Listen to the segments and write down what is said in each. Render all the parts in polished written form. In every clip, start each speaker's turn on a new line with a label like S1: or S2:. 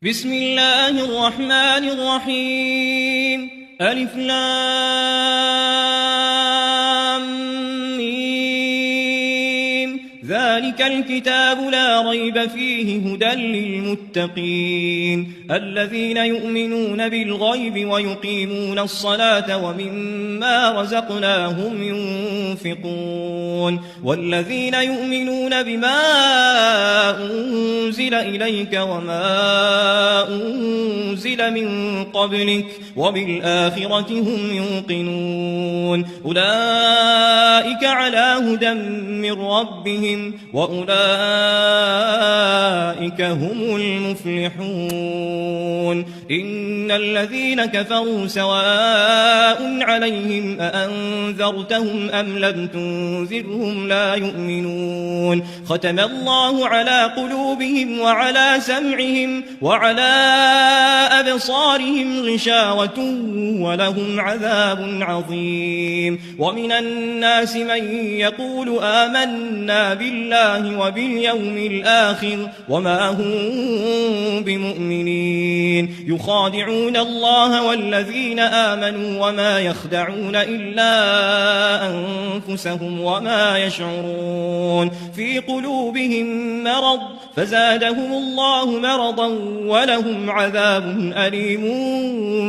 S1: بسم الله الرحمن الرحيم ألف لام ميم ذلك الكتاب لا ريب فيه هدى للمتقين الذين يؤمنون بالغيب ويقيمون الصلاة ومما رزقناهم ينفقون والذين يؤمنون بما أنزل إليك وما أنزل من قبلك وبالآخرة هم يوقنون أولئك على هدى من ربهم وأولئك هم المفلحون إن الذين كفروا سواء عليهم أأنذرتهم أم لم تنذرهم لا يؤمنون ختم الله على قلوبهم وعلى سمعهم وعلى أبصارهم غشاوة ولهم عذاب عظيم ومن الناس من يقول آمنا بالله وباليوم الآخر وما هم بمؤمنين يخادعون الله والذين آمنوا وما يخدعون إلا أنفسهم وما يشعرون في قلوبهم مرض فزادهم الله مرضا ولهم عذاب أليم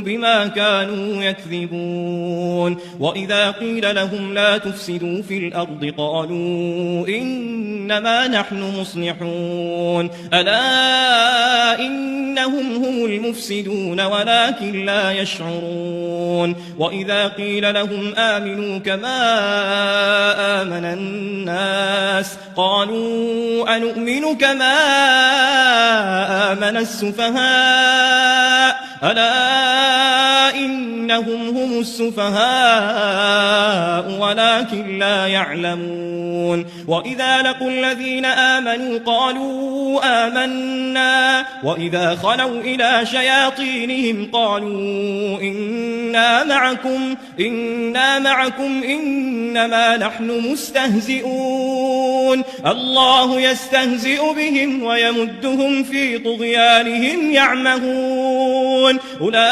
S1: بما كانوا يكذبون وإذا قيل لهم لا تفسدوا في الأرض قالوا إنما نحن مصلحون ألا إنهم هم المفسدون ولكن لا يشعرون وإذا قيل لهم آمنوا كما آمن الناس قالوا أنؤمن كما آمن السفهاء ألا إنهم هم السفهاء ولكن لا يعلمون وإذا لقوا الذين آمنوا قالوا آمنا وإذا خلوا إلى شياطينهم قالوا إنا معكم إنما نحن مستهزئون الله يستهزئ بهم ويمدهم في طغيانهم يعمهون أولئك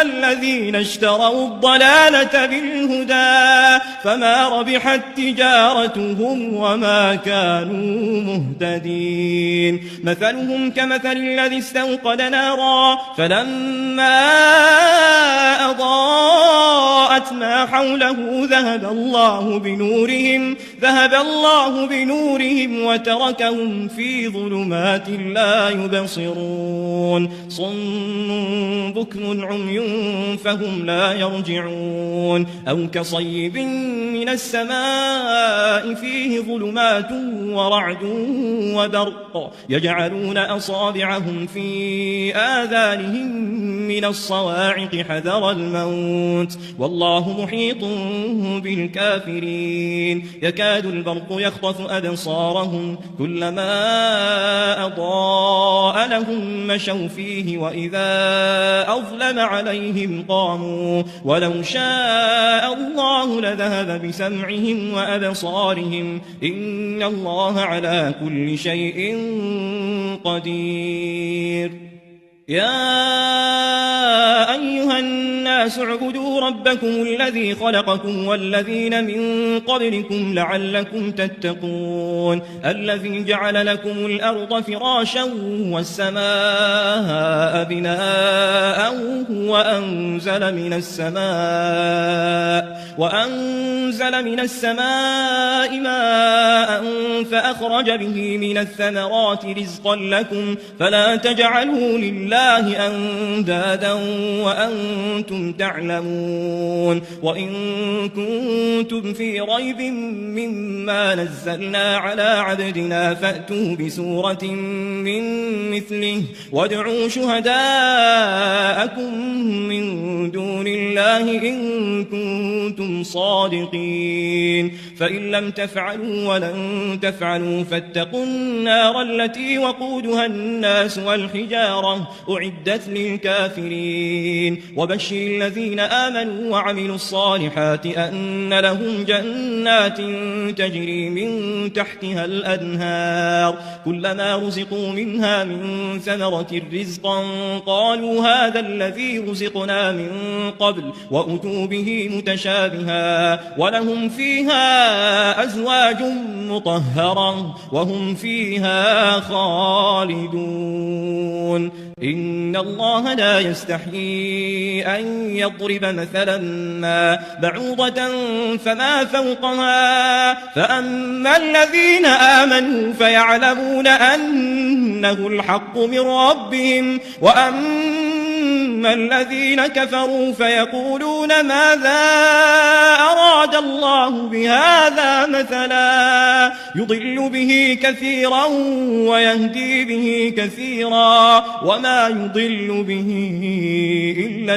S1: الذين اشتروا الضلالة بالهدى فما ربحت تجارتهم وما كانوا مهتدين مثلهم كمثل الذي استوقد نارا فلما أضاءت ما حوله ذهب الله بنورهم وتركهم في ظلمات لا يبصرون صم بكم عمي فهم لا يرجعون أو كصيب من السماء فيه ظلمات ورعد وبرق يجعلون أصابعهم في آذانهم من الصواعق حذر الموت والله محيط بالكافرين يكاد البرق يخطف أبصارهم كلما أضاء لهم مشوا فيه وإذا أظلم عليهم قاموا ولو شاء الله لذهب بسمعهم وأبصارهم إن الله على كل شيء قدير يا أيها الناس اعبدوا ربكم الذي خلقكم والذين من قبلكم لعلكم تتقون الذي جعل لكم الأرض فراشا والسماء بناء وأنزل من السماء ماء فأخرج به من الثمرات رزقا لكم فلا تجعلوا لله أندادا وأنتم تعلمون وإن كنتم في ريب مما نزلنا على عبدنا فأتوا بسورة من مثله وادعوا شهداءكم من دون الله إن كنتم صادقين فإن لم تفعلوا ولن تفعلوا فاتقوا النار التي وقودها الناس والحجارة أعدت للكافرين وبشر الذين آمنوا وعملوا الصالحات أن لهم جنات تجري من تحتها الأنهار كلما رزقوا منها من ثمرة رزقا قالوا هذا الذي رزقنا من قبل وأتوا به متشابها ولهم فيها أزواج مطهرة وهم فيها خالدون إن الله لا يستحيي أن يضرب مثلا ما بعوضة فما فوقها فأما الذين آمنوا فيعلمون أنه الحق من ربهم وأما الذين كفروا فيقولون ماذا أراد الله بهذا مثلا يضل به كثيرا ويهدي به كثيرا وما يضل به إلا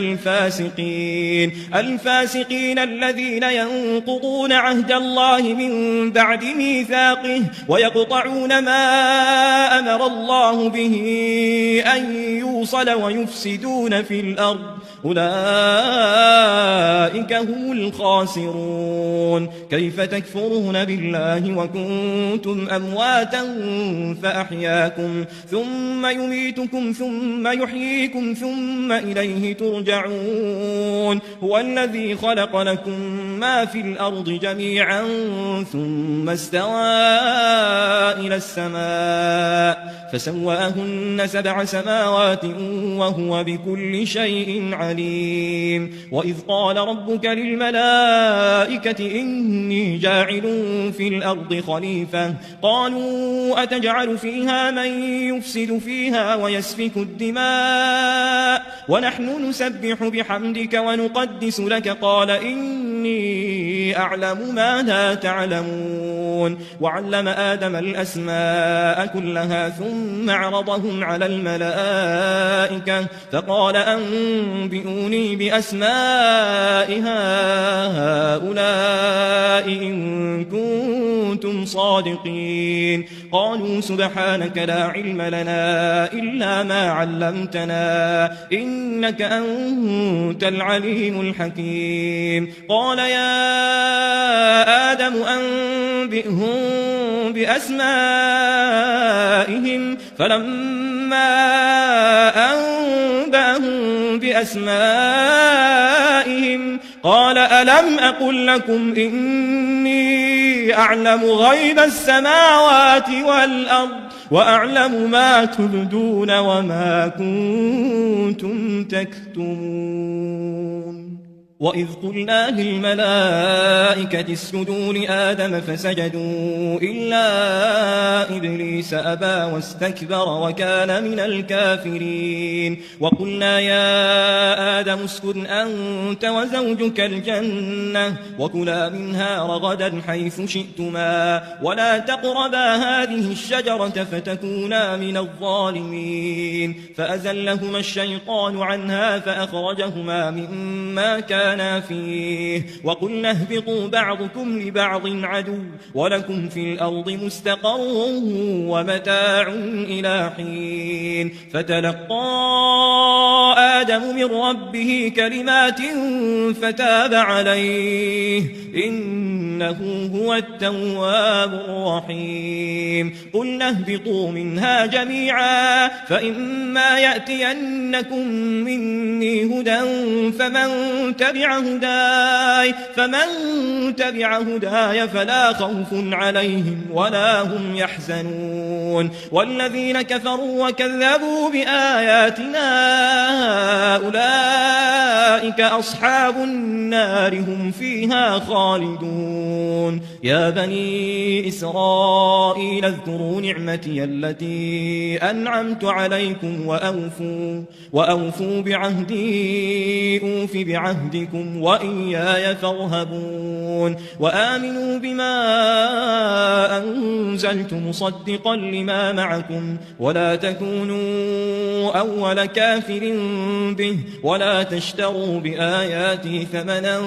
S1: الفاسقين الذين ينقضون عهد الله من بعد ميثاقه ويقطعون ما أمر الله به أن يوصل ويفسدون في الأرض أولئك هم الخاسرون كيف تكفرون بالله وكنتم أمواتا فأحياكم ثم يميتكم ثم يحييكم ثم إليه ترجعون هو الذي خلق لكم ما في الأرض جميعا ثم استوى إلى السماء فسواهن 7 سماوات وهو بكل شيء عليم وإذ قال ربك للملائكة إني جاعل في الأرض خليفة قالوا أتجعل فيها من يفسد فيها ويسفك الدماء ونحن نسبح بحمدك ونقدس لك قال إني أعلم ما لا تعلمون وعلم آدم الأسماء كلها ثم عرضهم على الملائكة فقال أنبئوني بأسماء هؤلاء إن كنتم صادقين قالوا سبحانك لا علم لنا إلا ما علمتنا إنك أنت العليم الحكيم قال يا آدم أنبئهم بأسمائهم فلما أنبأهم بأسمائهم قال ألم أقل لكم إني أعلم غيب السماوات والأرض وأعلم ما تبدون وما كنتم تكتمون وإذ قلنا للملائكة اسجدوا لآدم فسجدوا إلا إبليس أبى واستكبر وكان من الكافرين وقلنا يا آدم اسكن أنت وزوجك الجنة وكلا منها رغدا حيث شئتما ولا تقربا هذه الشجرة فتكونا من الظالمين فأزلهما الشيطان عنها فأخرجهما مما كان فيه وقلنا اهبطوا بعضكم لبعض عدو ولكم في الأرض مستقر ومتاع إلى حين فتلقى آدم من ربه كلمات فتاب عليه إنه هو التواب الرحيم قلنا اهبطوا منها جميعا فإما يأتينكم مني هدى فمن تبع هداي فلا خوف عليهم ولا هم يحزنون والذين كفروا وكذبوا بآياتنا أولئك أصحاب النار هم فيها خالدون يا بني إسرائيل اذكروا نعمتي التي أنعمت عليكم وأوفوا بعهدي أوف بعهدكم ربكم وإياي فارهبون وآمنوا بما أنزلت مصدقا لما معكم ولا تكونوا أول كافر به ولا تشتروا بآياتي ثمنا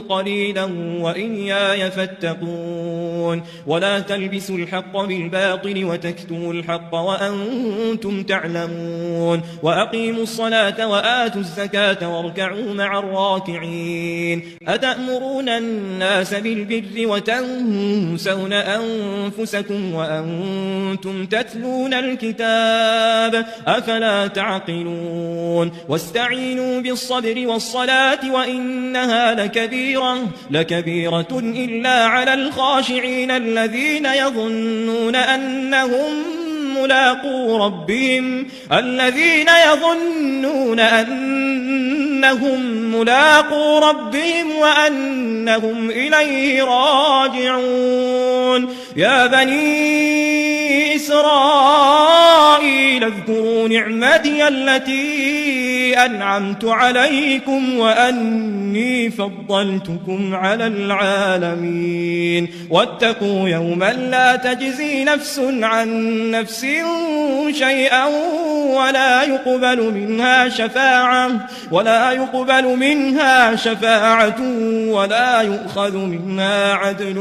S1: قليلا وإياي فاتقون ولا تلبسوا الحق بالباطل وتكتموا الحق وأنتم تعلمون وأقيموا الصلاة وآتوا الزكاة واركعوا مع الراكعين أتأمرون الناس بالبر وتنسون أنفسكم وأنتم تتلون الكتاب أفلا تعقلون واستعينوا بالصبر والصلاة وإنها لكبيرة إلا على الخاشعين الذين يظنون أنهم ملاقو ربهم وأنهم إليه راجعون يا بني إسرائيل اذكروا نعمتي التي أنعمت عليكم وأني فضلتكم على العالمين واتقوا يوما لا تجزي نفس عن نفس شيئا ولا يقبل منها شفاعة ولا يؤخذ منها عدل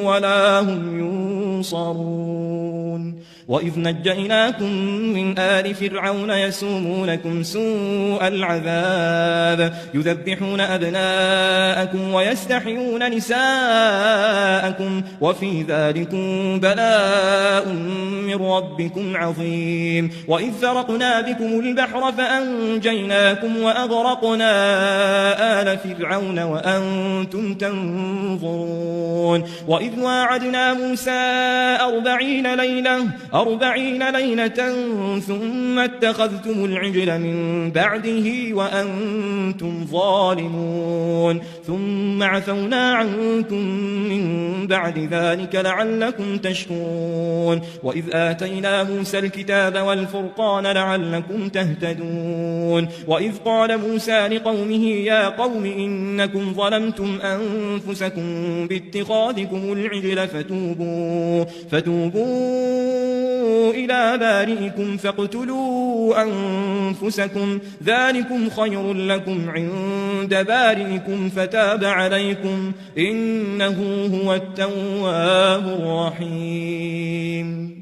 S1: ولا هم ينصرون وإذ نجيناكم من آل فرعون يسومونكم سوء العذاب يذبحون أبناءكم ويستحيون نساءكم وفي ذلكم بلاء من ربكم عظيم وإذ فرقنا بكم البحر فأنجيناكم وأغرقنا آل فرعون وأنتم تنظرون وإذ واعدنا موسى 40 ليلة ثم اتخذتم العجل من بعده وأنتم ظالمون ثم عفونا عنكم من بعد ذلك لعلكم تشكرون وإذ آتينا موسى الكتاب والفرقان لعلكم تهتدون وإذ قال موسى لقومه يا قوم إنكم ظلمتم أنفسكم باتخاذكم العجل فتوبوا إلى بارئكم فاقتلوا أنفسكم ذلكم خير لكم عند بارئكم فتاب عليكم إنه هو التواب الرحيم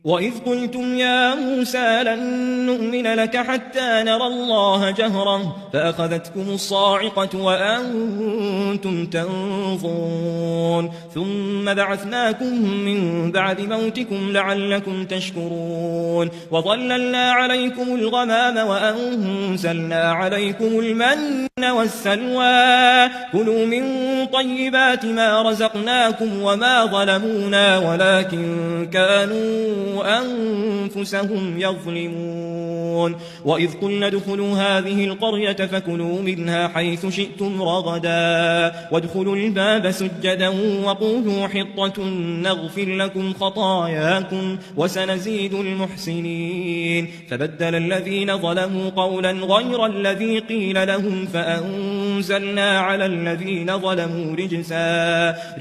S1: وإذ قلتم يا موسى لن نؤمن لك حتى نرى الله جهرة فأخذتكم الصاعقة وأنتم تنظرون ثم بعثناكم من بعد موتكم لعلكم تشكرون وظللنا عليكم الغمام وأنزلنا عليكم المن والسلوى كلوا من طيبات ما رزقناكم وما ظلمونا ولكن كانوا أنفسهم يظلمون وإذ قلنا ادخلوا هذه القرية فكلوا منها حيث شئتم رغدا وادخلوا الباب سجدا وقولوا حطة نغفر لكم خطاياكم وسنزيد المحسنين فبدل الذين ظلموا قولا غير الذي قيل لهم فأنزلنا على الذين ظلموا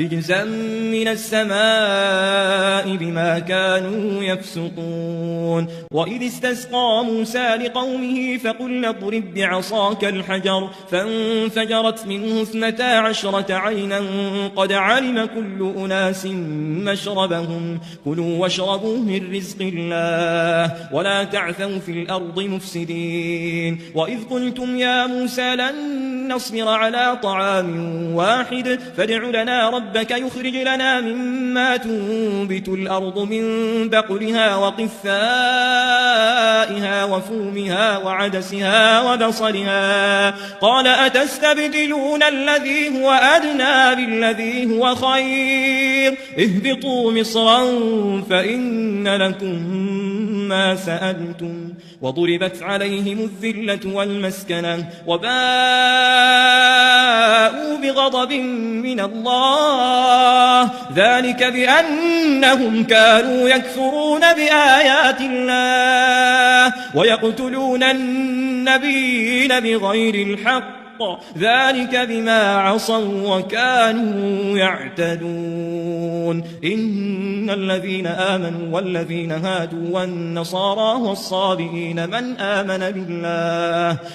S1: رجزا من السماء بما كانوا يفسقون وإذ استسقى موسى لقومه فقلنا اضرب بعصاك الحجر فانفجرت منه 12 عينا قد علم كل أناس مشربهم كلوا واشربوا من رزق الله ولا تعثوا في الأرض مفسدين وإذ قلتم يا موسى لن نصبر على طعام واحد فادع لنا ربك يخرج لنا مما تنبت الأرض من بقلها وقثائها وفومها وعدسها وبصلها قال أتستبدلون الذي هو أدنى بالذي هو خير اهبطوا مصرا فإن لكم ما سألتم وضربت عليهم الذلة والمسكنة وباءوا بغضب من الله ذلك بأنهم كانوا يكفرون بآيات الله ويقتلون النبيين بغير الحق ذلك بما عصوا وكانوا يعتدون إن الذين آمنوا والذين هادوا والنصارى والصابئين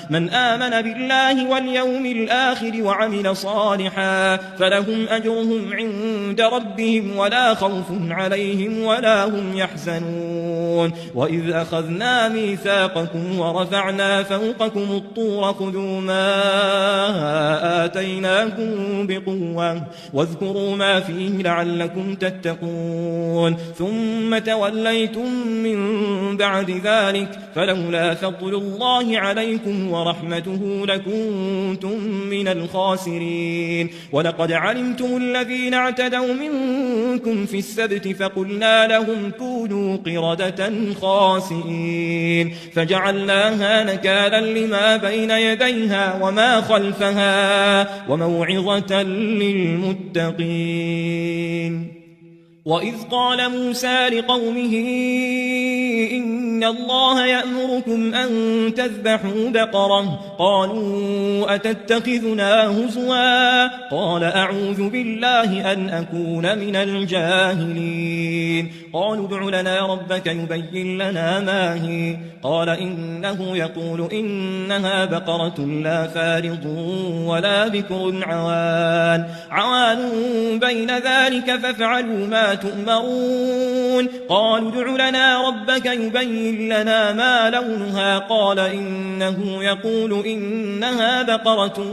S1: من آمن بالله واليوم الآخر وعمل صالحا فلهم أجرهم عند ربهم ولا خوف عليهم ولا هم يحزنون وإذ أخذنا ميثاقكم ورفعنا فوقكم الطور خذوا ما آتيناكم بقوة واذكروا ما فيه لعلكم تتقون ثم توليتم من بعد ذلك فلولا فضل الله عليكم ورحمته لكنتم من الخاسرين ولقد علمتم الذين اعتدوا منكم في السبت فقلنا لهم كونوا قردة خاسئين فجعلناها نكالا لما بين يديها وما خلفها وموعظة للمتقين وإذ قال موسى لقومه إن الله يأمركم أن تذبحوا بقرة قالوا أتتخذنا هزوا قال أعوذ بالله أن أكون من الجاهلين قالوا ادع لنا ربك يبين لنا ما هي قال إنه يقول إنها بقرة لا فارض ولا بكر عوان بين ذلك فافعلوا ما تؤمرون قالوا ادع لنا ربك يبين لنا ما لونها قال إنه يقول إنها بقرة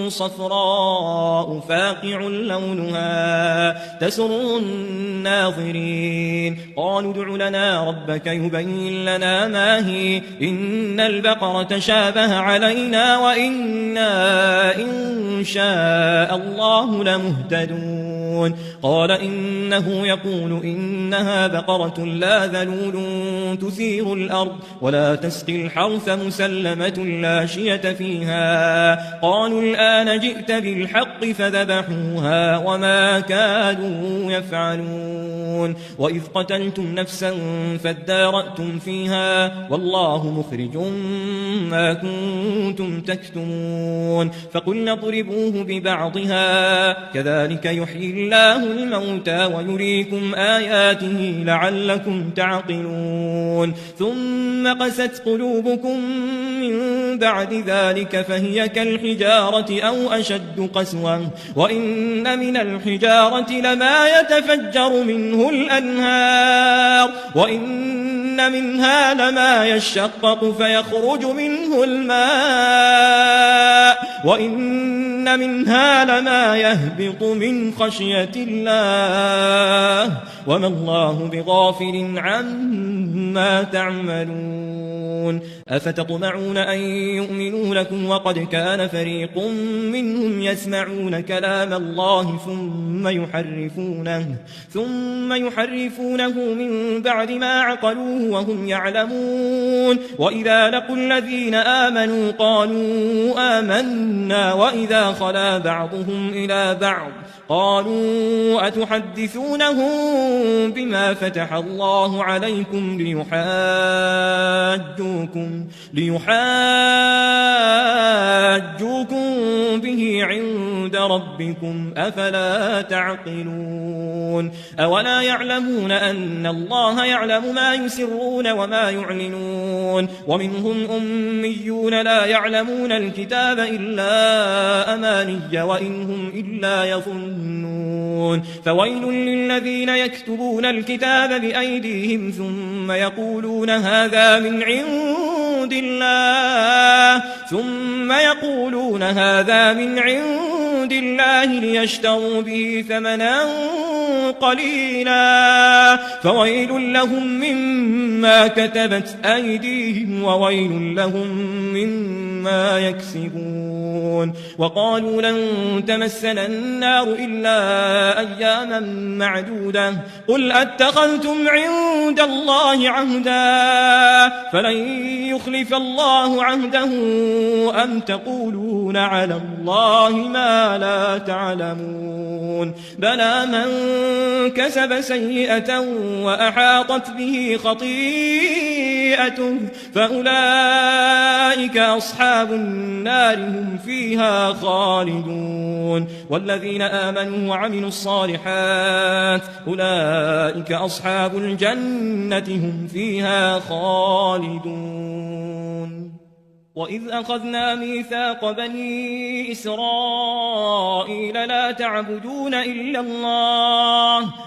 S1: صفراء فاقع لونها تسر الناظرين قالوا ادع لنا ربك يبين لنا ما هي إن البقرة شابه علينا وإنا إن شاء الله لمهتدون قال إنه يقول إنها بقرة لا ذلول تثير الأرض ولا تسقي الحرث مسلمة لا شية فيها قالوا الآن جئت بالحق فذبحوها وما كادوا يفعلون وإذ قتلتم نفسا فادارأتم فيها والله مخرج ما كنتم تكتمون فقلنا اضربوه ببعضها كذلك يحيي الله الموتى ويريكم آياته لعلكم تعقلون ثم قست قلوبكم من بعد ذلك فهي كالحجارة أو أشد قسوة وإن من الحجارة لما يتفجر منه الأنهار وإن منها لما يشقق فيخرج منه الماء وإن منها لما يهبط من خشية الله وما الله بغافل عما تعملون أفتطمعون أن يؤمنوا لكم وقد كان فريق منهم يسمعون كلام الله ثم يحرفونه من بعد ما عقلوه وهم يعلمون وإذا لقوا الذين آمنوا قالوا آمنا وإذا خلا بعضهم إلى بعض قالوا أتحدثونهم بما فتح الله عليكم ليحاجوكم به عند ربكم أفلا تعقلون أولا يعلمون أن الله يعلم ما يسرون وما يعلنون ومنهم أميون لا يعلمون الكتاب إلا أماني وإنهم إلا يظنون فويل للذين يكتبون الكتاب بأيديهم ثم يقولون هذا من عند الله ليشتروا به ثمنا قليلا فويل لهم مما كتبت أيديهم وويل لهم مما يكسبون وقالوا لن تمسنا النار إلا أياما معدودة قل أتخذتم عند الله عهدا فلن يخلف الله عهده أم تقولون على الله ما لا تعلمون بلى من كسب سيئة وأحاطت به خطيئته سيئته فأولئك أصحاب النار هم فيها خالدون والذين آمنوا وعملوا الصالحات أولئك أصحاب الجنة هم فيها خالدون وإذ أخذنا ميثاق بني إسرائيل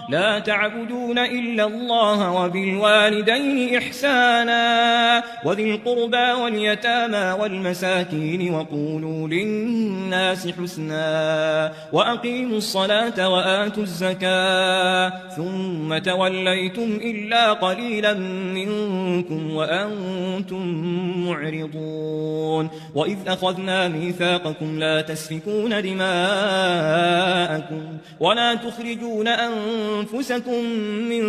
S1: لا تعبدون إلا الله وبالوالدين إحسانا وذي القربى واليتامى والمساكين وقولوا للناس حسنا وأقيموا الصلاة وآتوا الزكاة ثم توليتم إلا قليلا منكم وأنتم معرضون وإذ أخذنا ميثاقكم لا تسفكون دماءكم ولا تخرجون أنفسكم من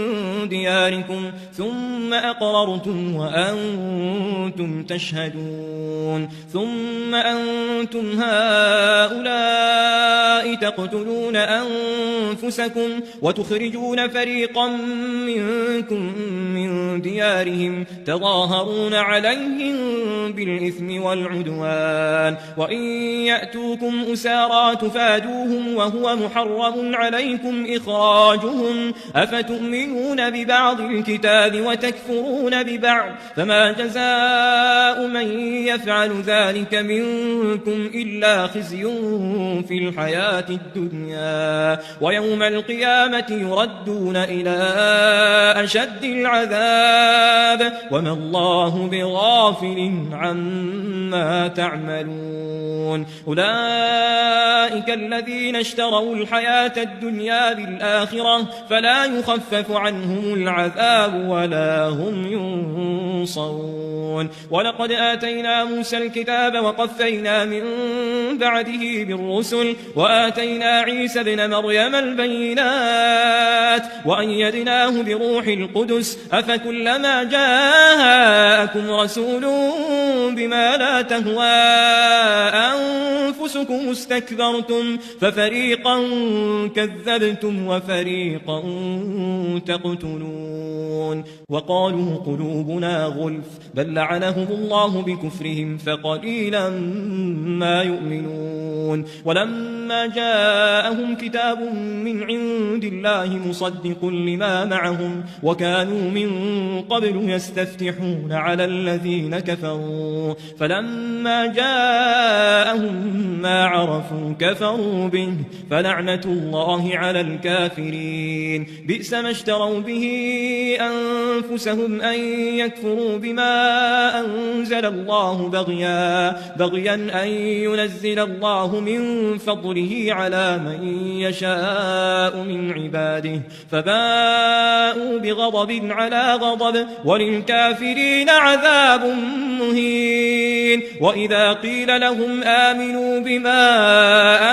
S1: دياركم ثم أقررتم وأنتم تشهدون ثم أنتم هؤلاء تقتلون أنفسكم وتخرجون فريقا منكم من ديارهم تظاهرون عليهم بالإثم والعدوان وإن يأتوكم أسارى تفادوهم وهو محرم عليكم إخراجهم أفتؤمنون ببعض الكتاب وتكفرون ببعض فما جزاء من يفعل ذلك منكم إلا خزي في الحياة الدنيا ويوم القيامة يردون إلى أشد العذاب وما الله بغافل عما تعملون أولئك الذين اشتروا الحياة الدنيا بالآخرة فلا يخفف عنهم العذاب ولا هم ينصرون ولقد آتينا موسى الكتاب وقفينا من بعده بالرسل وآتينا عيسى ابن مريم البينات وأيدناه بروح القدس أفكلما جاءكم رسول بما لا تهوى أنفسكم استكبرتم ففريقا كذبتم وفريقا تقتلون وقالوا قلوبنا غلف بل لعنهم الله بكفرهم فقليلا ما يؤمنون ولما جاءهم كتاب من عند الله مصدق لما معهم وكانوا من قبل يستفتحون على الذين كفروا فلما جاءهم ما عرفوا كفروا به فلعنة الله على الكافرين بئس ما اشتروا به أنفسهم أن يكفروا بما أنزل الله بغيا أن ينزل الله من فضله على من يشاء من عباده فباءوا بغضب على غضب وللكافرين عذاب مهين وإذا قيل لهم آمنوا بما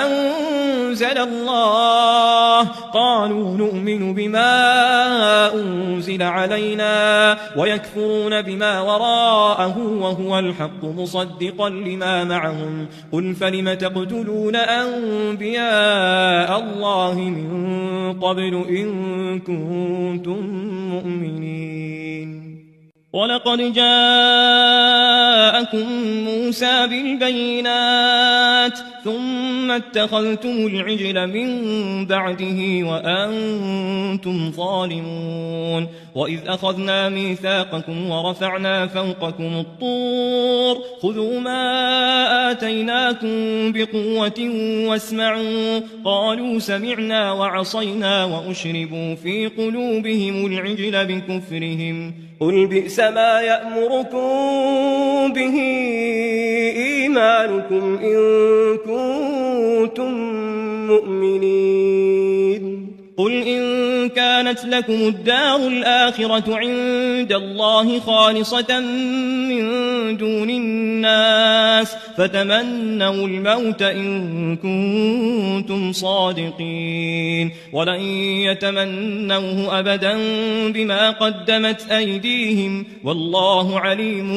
S1: أنزل الله قالوا نؤمن بما أنزل علينا ويكفرون بما وراءه وهو الحق مصدقا لما معهم قل فلم تقتلون أنبياء الله من قبل إن كنتم مؤمنين ولقد جاءكم موسى بالبينات ثم اتخذتم العجل من بعده وأنتم ظالمون وإذ أخذنا ميثاقكم ورفعنا فوقكم الطور خذوا ما آتيناكم بقوة واسمعوا قالوا سمعنا وعصينا وأشربوا في قلوبهم العجل بكفرهم قل بئس ما يأمركم به إيمانكم إن كنتم مؤمنين قل إن كانت لكم الدار الآخرة عند الله خالصة من دون الناس فتمنوا الموت إن كنتم صادقين ولن يتمنوه أبدا بما قدمت أيديهم والله عليم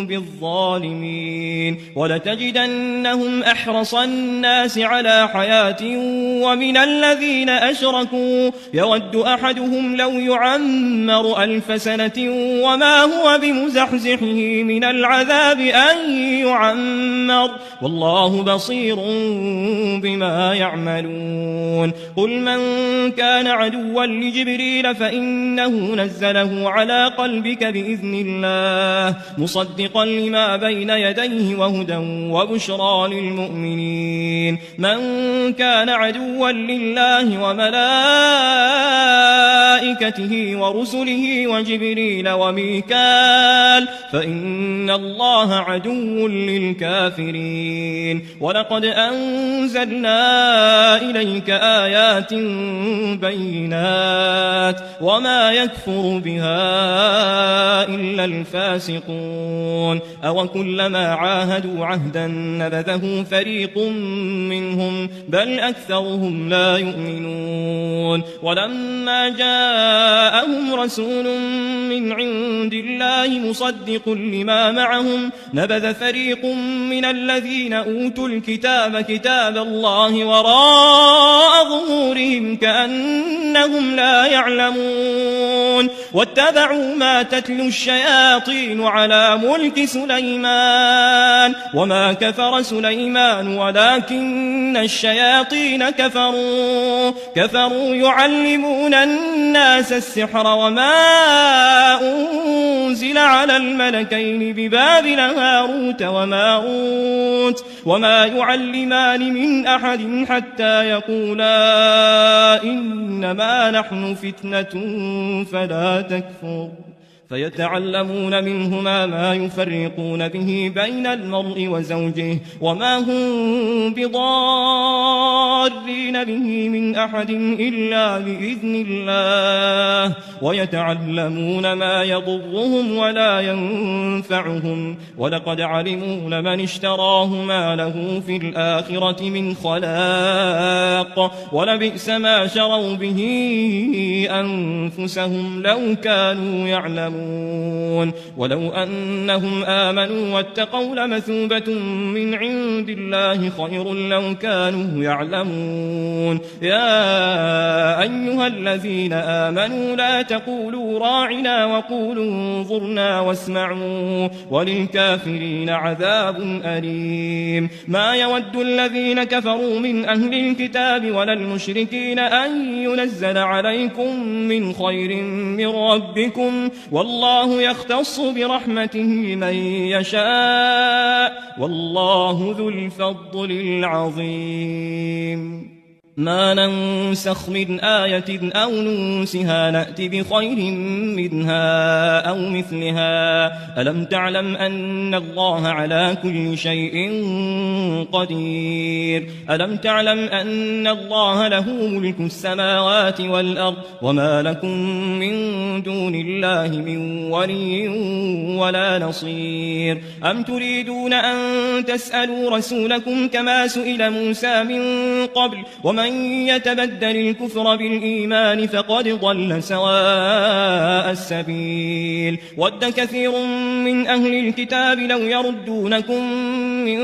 S1: بالظالمين ولتجدنهم أحرص الناس على حياة ومن الذين أشركوا يود أحدهم لو يعمر 1000 سنة وما هو بمزحزحه من العذاب أن يعمر والله بصير بما يعملون قل من كان عدوا لجبريل فإنه نزله على قلبك بإذن الله مصدقا لما بين يديه وهدى وبشرى للمؤمنين من كان عدوا لله وملائكته ورسله وجبريل وميكال فإن الله عدو للكافرين ولقد أنزلنا إليك آيات بينات وما يكفر بها إلا الفاسقون أو كلما عاهدوا عهدا نبذه فريق منهم بل أكثرهم لا يؤمنون ولما جاءهم رسول من عند الله مصدق لما معهم نبذ فريق من الذين أوتوا الكتاب كتاب الله وراء ظهورهم كأنهم لا يعلمون واتبعوا ما تتلو الشياطين على ملك سليمان وما كفر سليمان ولكن الشياطين كفروا يعلمون الناس السحر وما أنزل على الملكين ببابل هاروت وماروت وما يعلمان من أحد حتى يقولا إنما نحن فتنة فلا تكفر فيتعلمون منهما ما يفرقون به بين المرء وزوجه وما هم بضارين به من أحد إلا بإذن الله ويتعلمون ما يضرهم ولا ينفعهم ولقد علموا لمن اشتراه ما له في الآخرة من خلاق ولبئس ما شروا به أنفسهم لو كانوا يعلمون ولو أنهم آمنوا واتقوا لمثوبة من عند الله خير لو كانوا يعلمون يا أيها الذين آمنوا لا تقولوا راعنا وقولوا انظرنا واسمعوا وللكافرين عذاب أليم ما يود الذين كفروا من أهل الكتاب ولا المشركين أن ينزل عليكم من خير من ربكم والله يختص برحمته من يشاء والله ذو الفضل العظيم ما ننسخ من آية أو ننسها نأت بخير منها أو مثلها ألم تعلم أن الله على كل شيء قدير ألم تعلم أن الله له ملك السماوات والأرض وما لكم من دون الله من ولي ولا نصير أم تريدون أن تسألوا رسولكم كما سئل موسى من قبل ومن يتبدل الكفر بالإيمان فقد ضل سواء السبيل ود كثير من أهل الكتاب لو يردونكم من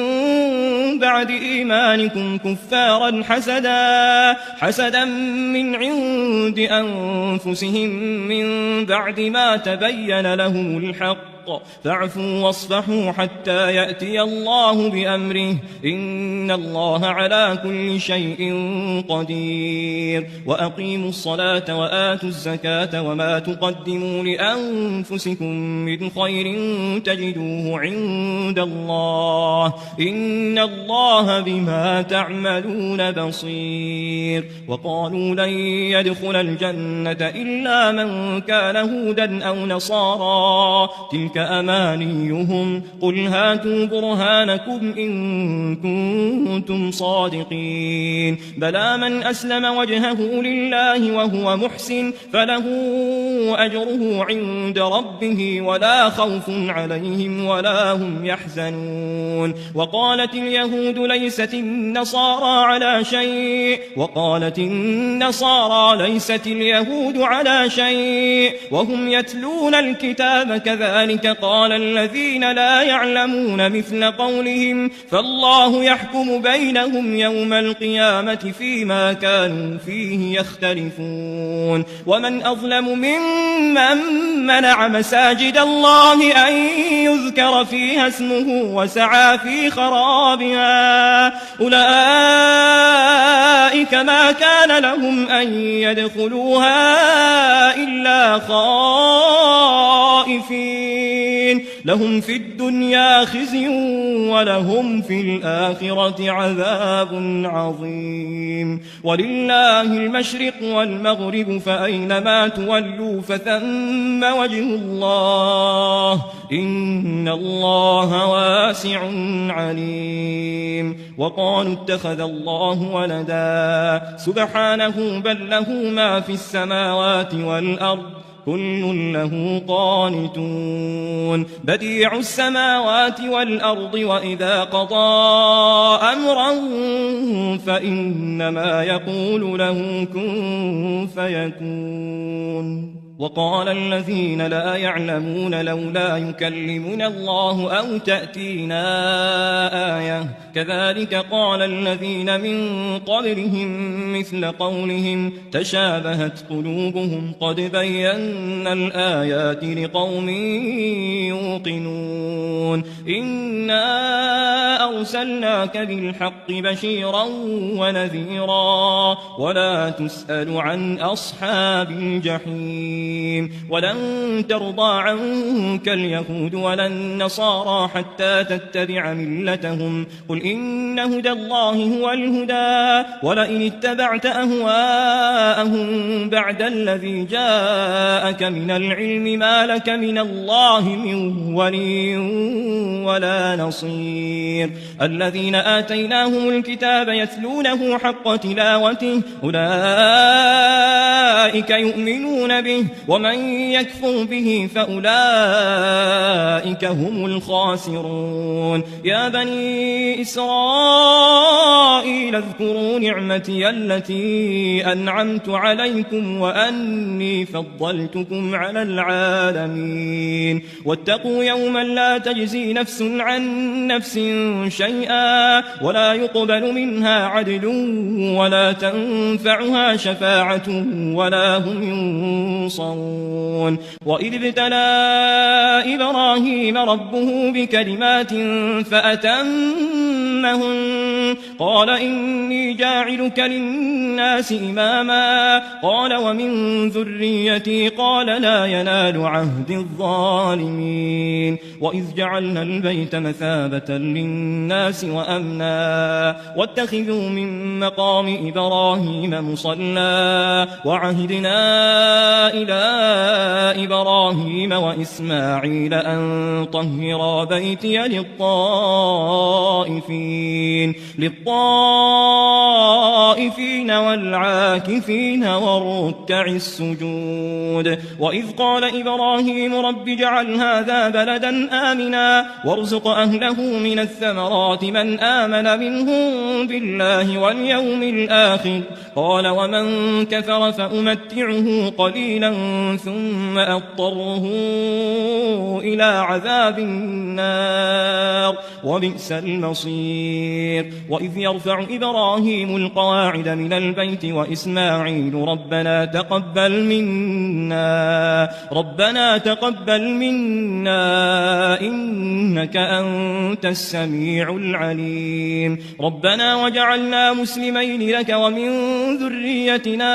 S1: بعد إيمانكم كفارا حسدا من عند أنفسهم من بعد ما تبين لهم الحق فاعفوا واصفحوا حتى يأتي الله بأمره إن الله على كل شيء قدير وأقيموا الصلاة وآتوا الزكاة وما تقدموا لأنفسكم من خير تجدوه عند الله إن الله بما تعملون بصير وقالوا لن يدخل الجنة إلا من كان هودا أو نصارى تلك أمانيهم قل هاتوا برهانكم إن كنتم صادقين بلى من أسلم وجهه لله وهو محسن فله أجره عند ربه ولا خوف عليهم ولا هم يحزنون وقالت اليهود ليست النصارى على شيء وقالت النصارى ليست اليهود على شيء وهم يتلون الكتاب كذلك كذلك قال الذين لا يعلمون مثل قولهم فالله يحكم بينهم يوم القيامة فيما كانوا فيه يختلفون ومن أظلم ممن منع مساجد الله أن يذكر فيها اسمه وسعى في خرابها أولئك ما كان لهم أن يدخلوها إلا خائفين لهم في الدنيا خزي ولهم في الآخرة عذاب عظيم ولله المشرق والمغرب فأينما تولوا فثم وجه الله إن الله واسع عليم وقالوا اتخذ الله ولدا سبحانه بل له ما في السماوات والأرض كل له قانتون بديع السماوات والأرض وإذا قضى أمرا فإنما يقول له كن فيكون وقال الذين لا يعلمون لولا يكلمنا الله أو تأتينا آية كذلك قال الذين من قبلهم مثل قولهم تشابهت قلوبهم قد بينا الآيات لقوم يوقنون إنا أرسلناك بالحق بشيرا ونذيرا ولا تسأل عن أصحاب الجحيم ولن ترضى عنك اليهود ولا النصارى حتى تتبع ملتهم قل إن هدى الله هو الهدى ولئن اتبعت أهواءهم بعد الذي جاءك من العلم ما لك من الله من ولي ولا نصير الذين آتيناهم الكتاب يتلونه حق تلاوته أولئك يؤمنون به ومن يكفر به فأولئك هم الخاسرون يا بني إسرائيل اذكروا نعمتي التي أنعمت عليكم وأني فضلتكم على العالمين واتقوا يوما لا تجزي نفس عن نفس شيئا ولا يقبل منها عدل ولا تنفعها شفاعة ولا هم ينصرون وإذ ابتلى إبراهيم ربه بكلمات فأتمهن قال إني جاعلك للناس إماما قال ومن ذريتي قال لا ينال عهد الظالمين وإذ جعلنا البيت مثابة للناس وأمنا واتخذوا من مقام إبراهيم مصلى وعهدنا إلى إبراهيم وإسماعيل أن طهرا بيتي للطائفين والعاكفين والركع السجود وإذ قال إبراهيم رب اجعل هذا بلدا آمنا وارزق أهله من الثمرات من آمن منهم بالله واليوم الآخر قال ومن كفر فأمتعه قليلا ثم أضطره إلى عذاب النار وبئس المصير وإذ يرفع إبراهيم القواعد من البيت وإسماعيل ربنا تقبل منا إنك أنت السميع العليم ربنا وجعلنا مسلمين لك ومن ذريتنا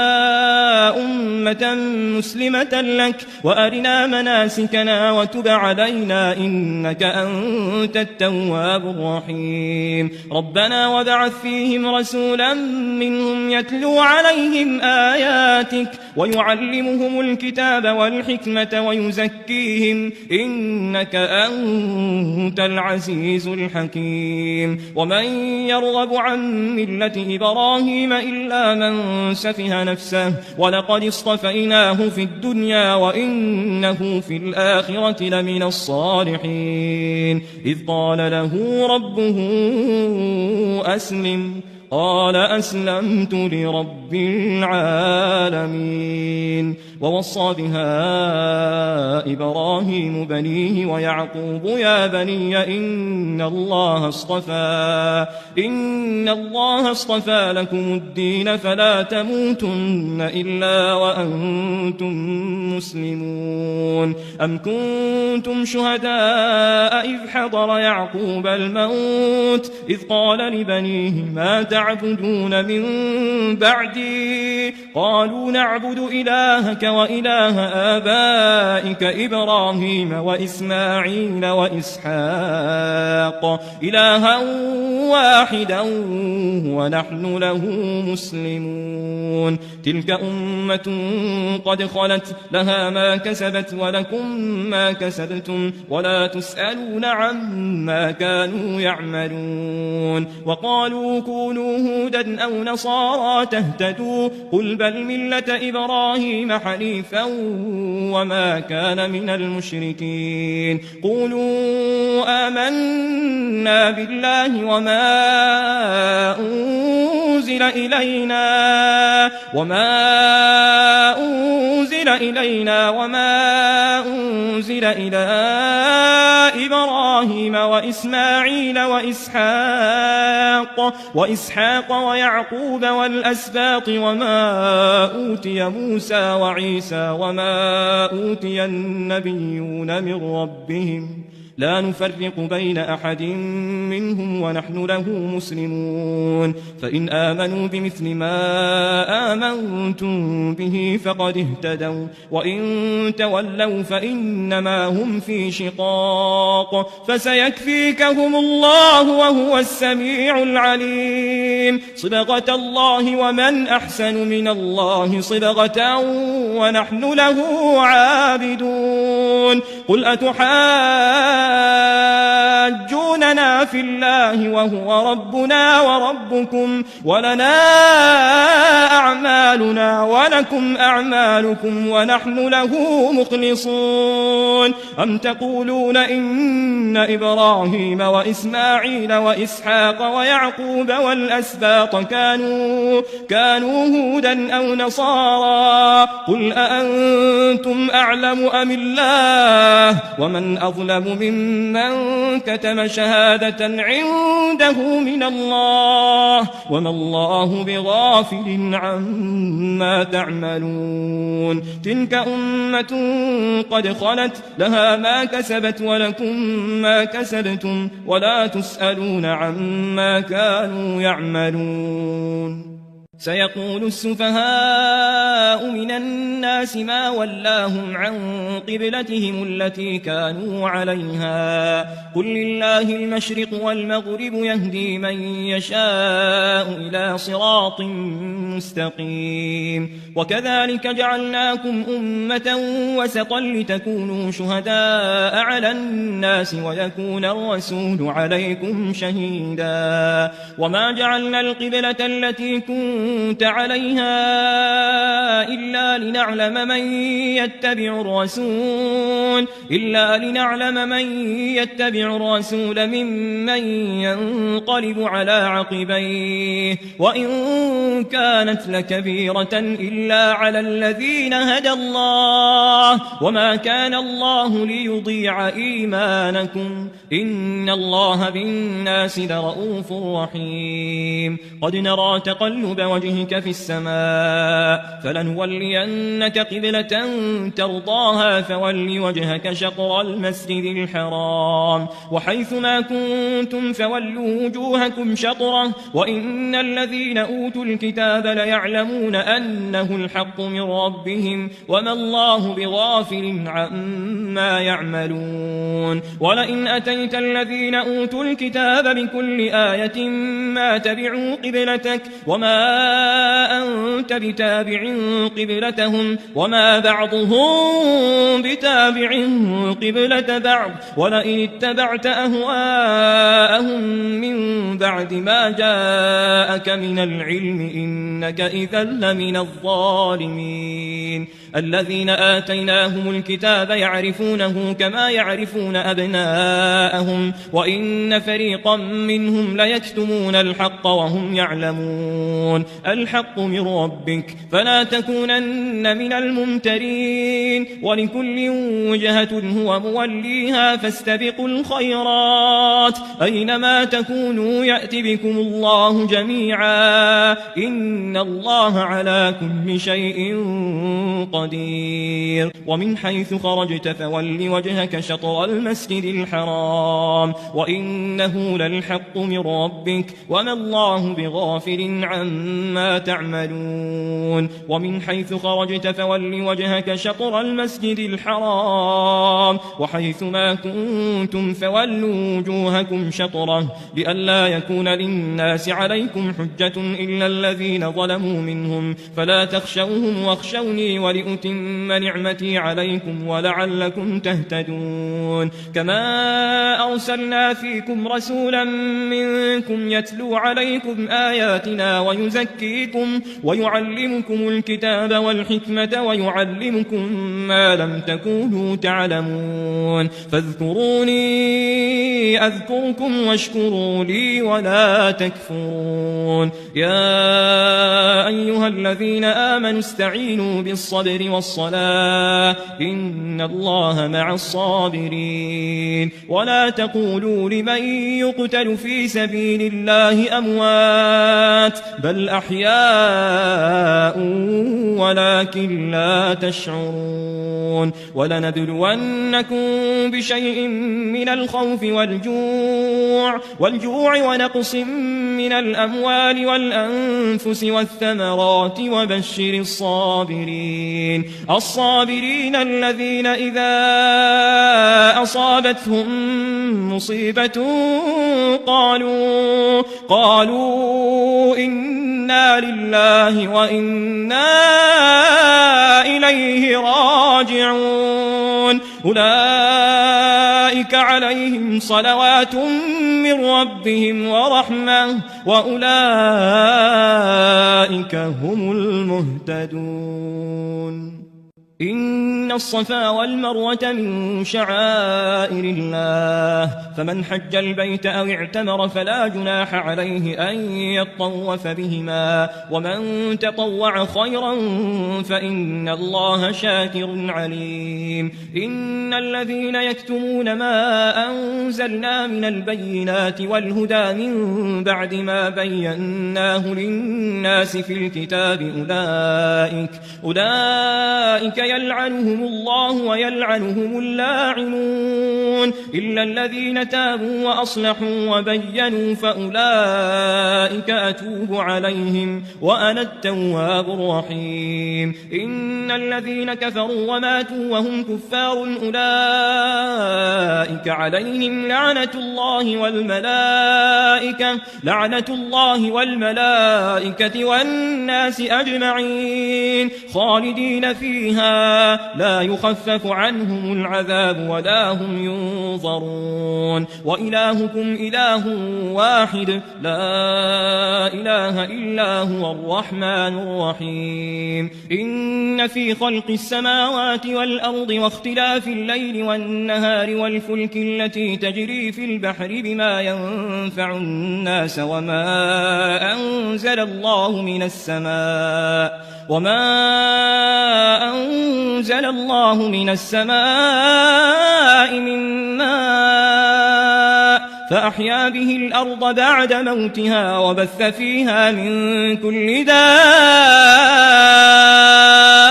S1: أمة مسلمة لك وأرنا مناسكنا وتب علينا إنك أنت التواب الرحيم ربنا وابعث فيهم رسولا منهم يتلو عليهم آياتك ويعلمهم الكتاب والحكمة ويزكيهم إنك أنت العزيز الحكيم ومن يرغب عن ملة إبراهيم إلا من سفه نفسه ولقد اصطفيناه في الدنيا وإنه في الآخرة لمن الصالحين إذ قال له ربه أسلم قال أسلمت لرب العالمين. ووصى بها إبراهيم بنيه ويعقوب يا بني إن الله اصطفى لكم الدين فلا تموتن إلا وأنتم مسلمون. أم كنتم شهداء إذ حضر يعقوب الموت إذ قال لبنيه ما تعبدون من بعدي قالوا نعبد إلهك وإله آبائك إبراهيم وإسماعيل وإسحاق إلها واحدا ونحن له مسلمون. تلك أمة قد خلت لها ما كسبت ولكم ما كسبتم ولا تسألون عما كانوا يعملون. وقالوا كونوا هودا أو نصارى تهتدوا قل بل ملة إبراهيم حنيفا وما كان من المشركين. قولوا آمنا بالله وما أنزل إلينا وما أنزل إلى إبراهيم وإسماعيل وإسحاق ويعقوب والأسباط وما أوتي موسى وعيسى وما أوتي النبيون من ربهم لا نفرق بين أحد منهم ونحن له مسلمون. فإن آمنوا بمثل ما آمنتم به فقد اهتدوا وإن تولوا فإنما هم في شقاق فسيكفيكهم الله وهو السميع العليم. صبغة الله ومن أحسن من الله صبغة ونحن له عابدون. قل أتحاجوننا في الله وهو ربنا وربكم ولنا أعمالنا ولكم أعمالكم ونحن له مخلصون. أم تقولون إن إبراهيم وإسماعيل وإسحاق ويعقوب والأسباط كانوا هودا أو نصارى قل أأنتم أعلم أم الله ومن أظلم ممن كتم شهادة عنده من الله وما الله بغافل عما تعملون. تلك أمة قد خلت لها ما كسبت ولكم ما كسبتم ولا تسألون عما كانوا يعملون. سيقول السفهاء من الناس ما ولاهم عن قبلتهم التي كانوا عليها قل لله المشرق والمغرب يهدي من يشاء إلى صراط مستقيم. وكذلك جعلناكم أمة وسطا لتكونوا شهداء على الناس ويكون الرسول عليكم شهيدا. وما جعلنا القبلة التي كنت عليها إلا لنعلم من يتبع الرسول ممن ينقلب على عقبيه وإن كانت لكبيرة إلا على الذين هدى الله وما كان الله ليضيع إيمانكم إن الله بالناس لرؤوف رحيم. قد نرى تقلب وجهك في السماء فلنولينك قبلة ترضاها فول وجهك شطر المسجد الحرام وحيث ما كنتم فولوا وجوهكم شطره وإن الذين أوتوا الكتاب ليعلمون أنه الحق من ربهم وما الله بغافل عما يعملون. ولئن أتيت الذين أوتوا الكتاب بكل آية ما تبعوا قبلتك وما أنت بتابع قبلتهم وما بعضهم بتابع قبلة بعض ولئن اتبعت أهواءهم من بعد ما جاءك من العلم إنك إذا لمن الظالمين الذين آتيناهم الكتاب يعرفونه كما يعرفون أبناءهم وإن فريقا منهم ليكتمون الحق وهم يعلمون الحق من ربك فلا تكونن من الممترين ولكل وجهة هو موليها فاستبقوا الخيرات أينما تكونوا يأت بكم الله جميعا إن الله على كل شيء قدير ومن حيث خرجت فول وجهك شطر المسجد الحرام وإنه للحق من ربك وما الله بغافل عما تعملون ومن حيث خرجت فول وجهك شطر المسجد الحرام وحيث ما كنتم فولوا وجوهكم شطره لئلا يكون للناس عليكم حجة إلا الذين ظلموا منهم فلا تخشوهم واخشوني ولأتم نعمتي عليكم ولعلكم تهتدون كما أرسلنا فيكم رسولا منكم يتلو عليكم آياتنا ويزكيكم ويعلمكم الكتاب والحكمة ويعلمكم ما لم تكونوا تعلمون فاذكروني أذكركم واشكروا لي ولا تكفرون يا أيها الذين آمنوا استعينوا بالصبر والصلاة إن الله مع الصابرين ولا تقولوا لمن يقتل في سبيل الله أموات بل أحياء ولكن لا تشعرون ولنبلونكم بشيء من الخوف والجوع ونقص من الأموال والأنفس والثمرات وبشر الصابرين الذين إذا أصابتهم مصيبة قالوا إنا لله وإنا إليه راجعون أولئك عليهم صلوات من ربهم ورحمة وأولئك هم المهتدون إن الصفا والمروة من شعائر الله فمن حج البيت أو اعتمر فلا جناح عليه أن يطوف بهما ومن تطوع خيرا فإن الله شاكر عليم إن الذين يكتمون ما أنزلنا من البينات والهدى من بعد ما بيناه للناس في الكتاب أولئك يلعنهم الله ويلعنهم اللاعنون إلا الذين تابوا وأصلحوا وبينوا فأولئك أتوب عليهم وأنا التواب الرحيم إن الذين كفروا وماتوا وهم كفار أولئك عليهم لعنة الله والملائكة والناس أجمعين خالدين فيها لا يخفف عنهم العذاب ولا هم ينظرون وإلهكم إله واحد لا إله إلا هو الرحمن الرحيم إن في خلق السماوات والأرض واختلاف الليل والنهار والفلك التي تجري في البحر بما ينفع الناس وما أنزل الله من السماء من ماء فأحيا به الأرض بعد موتها وبث فيها من كل دابة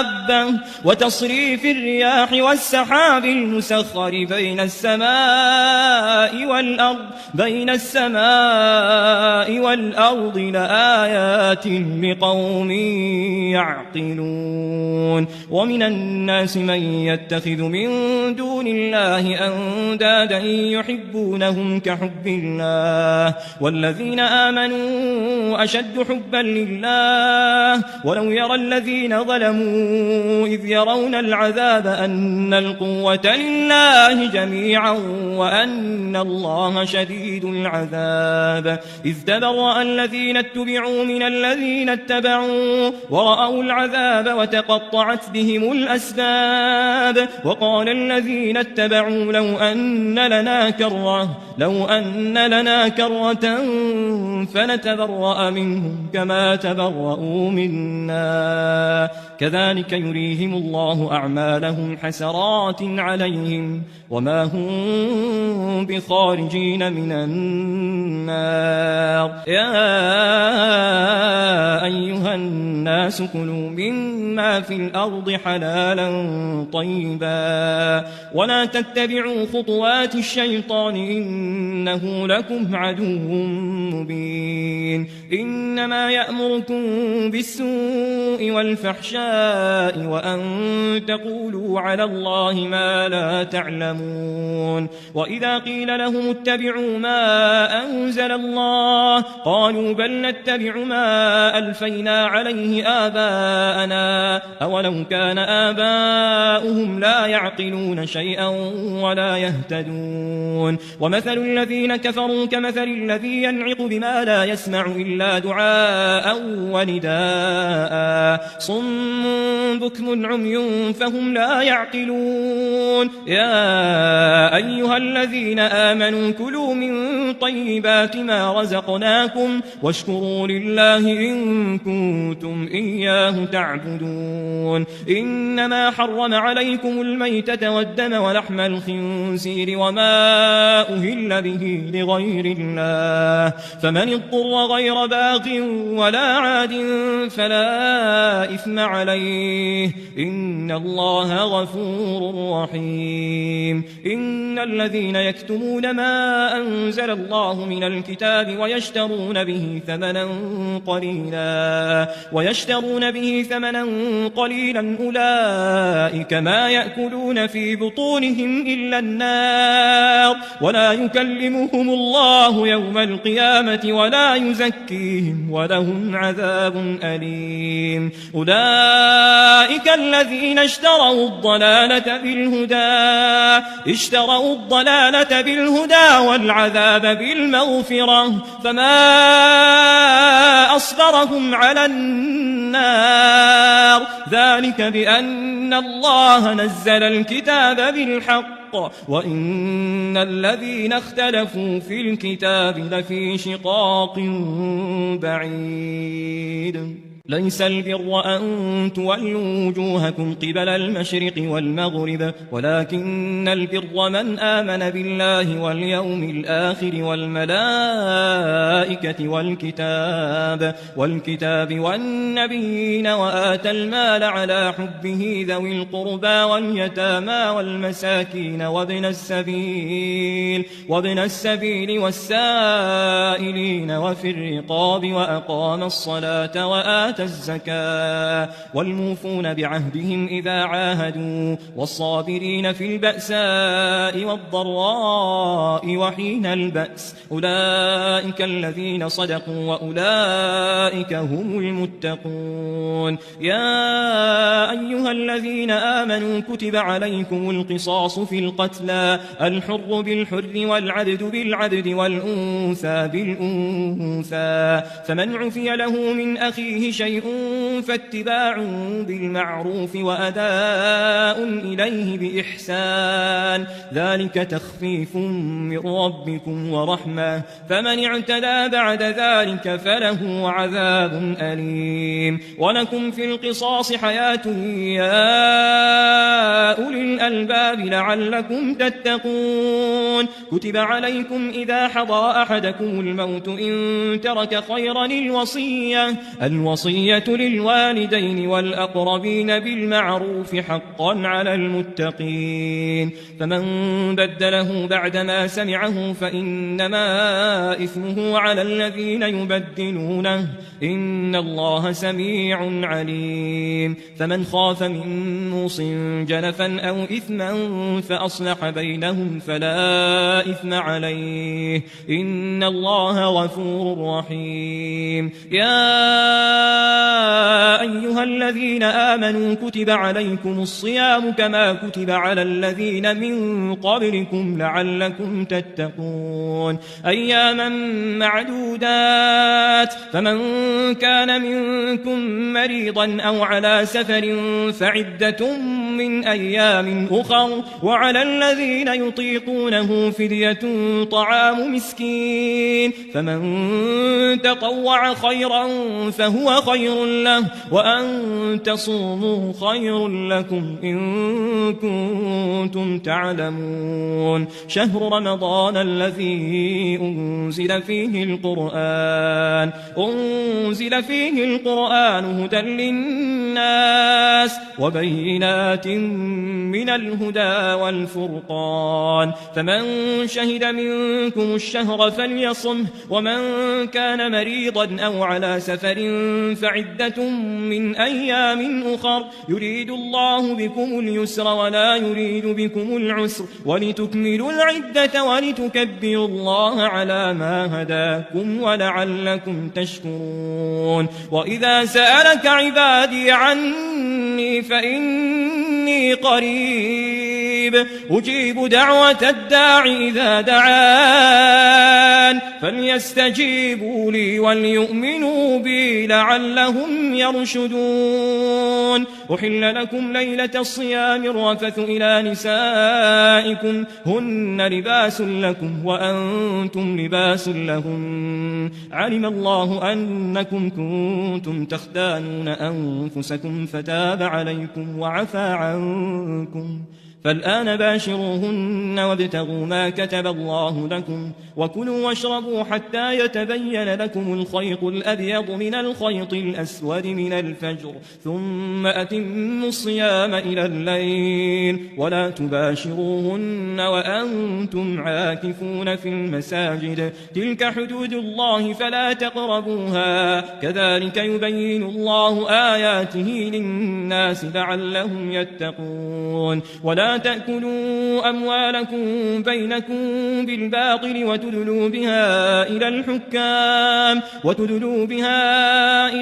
S1: دابة وتصريف الرياح والسحاب المسخر بين السماء والأرض لآيات لقوم يعقلون ومن الناس من يتخذ من دون الله أندادا يحبونهم كحب الله والذين آمنوا أشد حبا لله ولو يرى الذين ظلموا إذ يرون العذاب أن القوة لله جميعا وأن الله شديد العذاب إذ تبرأ الذين اتبعوا من الذين اتبعوا ورأوا العذاب وتقطعت بهم الأسباب وقال الذين اتبعوا لو أن لنا كرة فنتبرأ منهم كما تبرؤوا منا كذلك يريهم الله أعمالهم حسرات عليهم وما هم بخارجين من النار يا أيها الناس كلوا مما في الأرض حلالا طيبا ولا تتبعوا خطوات الشيطان إنه لكم عدو مبين إنما يأمركم بالسوء والفحشاء وأن تقولوا على الله ما لا تعلمون وإذا قيل لهم اتبعوا ما أنزل الله قالوا بل نتبع ما ألفينا عليه آباءنا أولو كان آباؤهم لا يعقلون شيئا ولا يهتدون ومثل الذين كفروا كمثل الذي ينعق بما لا يسمع إلا دعاء ونداء صم بكم عمي فهم لا يعقلون يا أيها الذين آمنوا كلوا من طيبات ما رزقناكم واشكروا لله إن كنتم إياه تعبدون إنما حرم عليكم الميتة والدم ولحم الخنزير وما أهل به لغير الله فمن اضطر غير باغ ولا عاد فلا إثم عليه إن الله غفور رحيم إن الذين يكتمون ما أنزل الله من الكتاب ويشترون به ثمنا قليلا أولئك ما يأكلون في بطونهم إلا النار ولا يكلمهم الله يوم القيامة ولا يزكيهم ولهم عذاب أليم أولئك الذين اشتروا الضلالة بالهدى والعذاب بالمغفرة فما أصبرهم على النار ذلك بأن الله نزل الكتاب بالحق وإن الذين اختلفوا في الكتاب لفي شقاق بعيد ليس البر أن تولوا وجوهكم قبل المشرق والمغرب ولكن البر من آمن بالله واليوم الآخر والملائكة والكتاب والنبيين وآتى المال على حبه ذوي القربى واليتامى والمساكين وابن السبيل والسائلين وفي الرقاب وأقام الصلاة وآتى الزكاة والموفون بعهدهم إذا عاهدوا والصابرين في البأساء والضراء وحين البأس أولئك الذين صدقوا وأولئك هم المتقون يا أيها الذين آمنوا كتب عليكم القصاص في القتلى الحر بالحر والعبد بالعبد والأنثى بالأنثى فمن عفي له من أخيه شيء فاتباع بالمعروف وأداء إليه بإحسان ذلك تخفيف من ربكم ورحمة فمن اعتدى بعد ذلك فله عذاب أليم ولكم في القصاص حياة يا أولي الألباب لعلكم تتقون كتب عليكم إذا حضر أحدكم الموت إن ترك خيرا الوصية والوصية للوالدين والأقربين بالمعروف حقا على المتقين فمن بدله بعدما سمعه فإنما إثمه على الذين يبدلونه إن الله سميع عليم فمن خاف من موص جنفا أو إثما فأصلح بينهم فلا إثم عليه إن الله غفور رحيم يا أيها الذين آمنوا كتب عليكم الصيام كما كتب على الذين من قبلكم لعلكم تتقون أياما معدودات فمن كان منكم مريضا أو على سفر فعدة من أيام أخر وعلى الذين يطيقونه فدية طعام مسكين فمن تطوع خيرا فهو خير له وأن تصوموا خير لكم إن كنتم تعلمون شهر رمضان الذي أنزل فيه القرآن هدى للناس وبينات من الهدى والفرقان فمن شهد منكم الشهر فليصمه ومن كان مريضا أو على سفر فعدة من أيام أخر يريد الله بكم اليسر ولا يريد بكم العسر ولتكملوا العدة ولتكبروا الله على ما هداكم ولعلكم تشكرون وإذا سألك عبادي عني فإني قريب أجيب دعوة الداع إذا دعان فليستجيبوا لي وليؤمنوا بي لعلهم يرشدون أحل لكم ليلة الصيام الرفث إلى نسائكم هن لباس لكم وأنتم لباس لهن علم الله أنكم كنتم تختانون أنفسكم فتاب عليكم وعفى عنكم فالآن باشروهن وابتغوا ما كتب الله لكم وكلوا واشربوا حتى يتبين لكم الخيط الأبيض من الخيط الأسود من الفجر ثم أتموا الصيام إلى الليل ولا تباشروهن وأنتم عاكفون في المساجد تلك حدود الله فلا تقربوها كذلك يبين الله آياته للناس لعلهم يتقون ولا تأكلوا أموالكم بينكم بالباطل وتدلوا بها إلى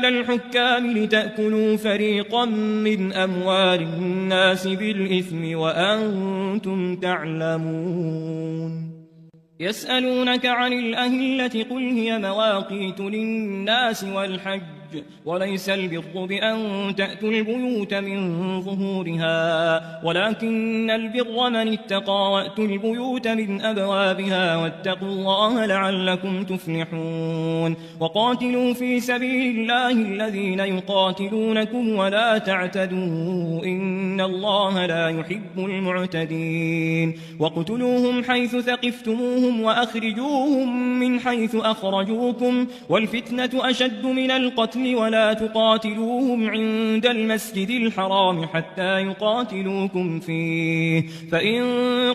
S1: الحكام لتأكلوا فريقا من أموال الناس بالإثم وأنتم تعلمون يسألونك عن الأهلة قل هي مواقيت للناس والحج وليس البر بأن تأتوا البيوت من ظهورها ولكن البر من اتقى وأتوا البيوت من أبوابها واتقوا الله لعلكم تفلحون وقاتلوا في سبيل الله الذين يقاتلونكم ولا تعتدوا إن الله لا يحب المعتدين واقتلوهم حيث ثقفتموهم وأخرجوهم من حيث أخرجوكم والفتنة أشد من القتل ولا تقاتلوهم عند المسجد الحرام حتى يقاتلوكم فيه فإن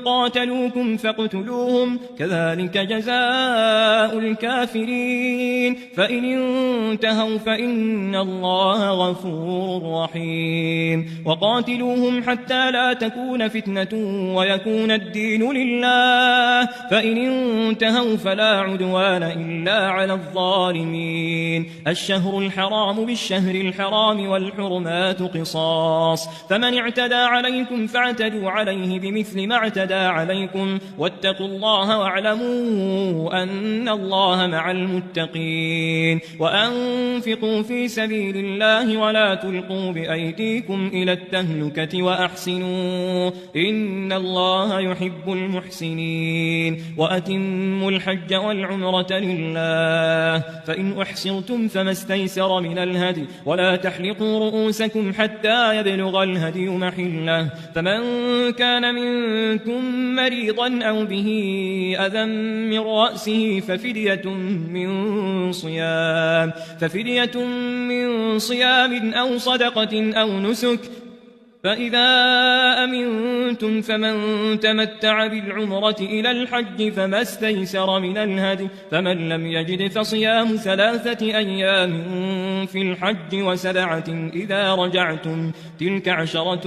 S1: قاتلوكم فاقتلوهم كذلك جزاء الكافرين فإن انتهوا فإن الله غفور رحيم وقاتلوهم حتى لا تكون فتنة ويكون الدين لله فإن انتهوا فلا عدوان إلا على الظالمين الشهر الحرام بالشهر الحرام والحرمات قصاص فمن اعتدى عليكم فاعتدوا عليه بمثل ما اعتدى عليكم واتقوا الله واعلموا أن الله مع المتقين وأنفقوا في سبيل الله ولا تلقوا بأيديكم إلى التهلكة وأحسنوا إن الله يحب المحسنين وأتموا الحج والعمرة لله فإن أحصرتم فما استيسر استيسر من الهدي ولا تحلقوا رؤوسكم حتى يبلغ الهدي محله فمن كان منكم مريضا أو به أذى من رأسه ففدية من صيام أو صدقة أو نسك فإذا أمنتم فمن تمتع بالعمرة إلى الحج فما استيسر من الهدي فمن لم يجد فصيام 3 أيام في الحج و7 إذا رجعتم تلك 10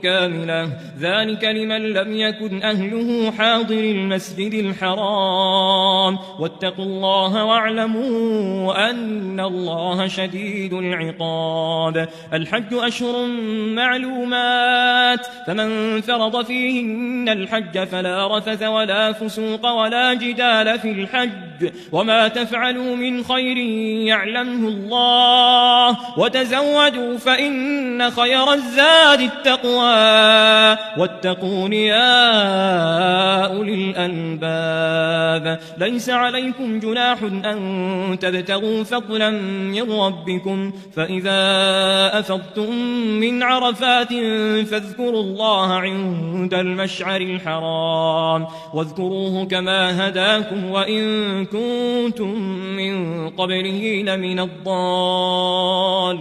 S1: كاملة ذلك لمن لم يكن أهله حاضر المسجد الحرام واتقوا الله واعلموا أن الله شديد العقاب الحج أشهر معلومات فمن فرض فيهن الحج فلا رفث ولا فسوق ولا جدال في الحج وما تفعلوا من خير يعلمه الله وتزودوا فإن خير الزاد التقوى واتقون يا أولي الألباب ليس عليكم جناح أن تبتغوا فضلا من ربكم فإذا أفضتم من عرفات فاذكروا الله عند المشعر الحرام واذكروه كما هداكم وإن كنتم من قبله لمن الضالين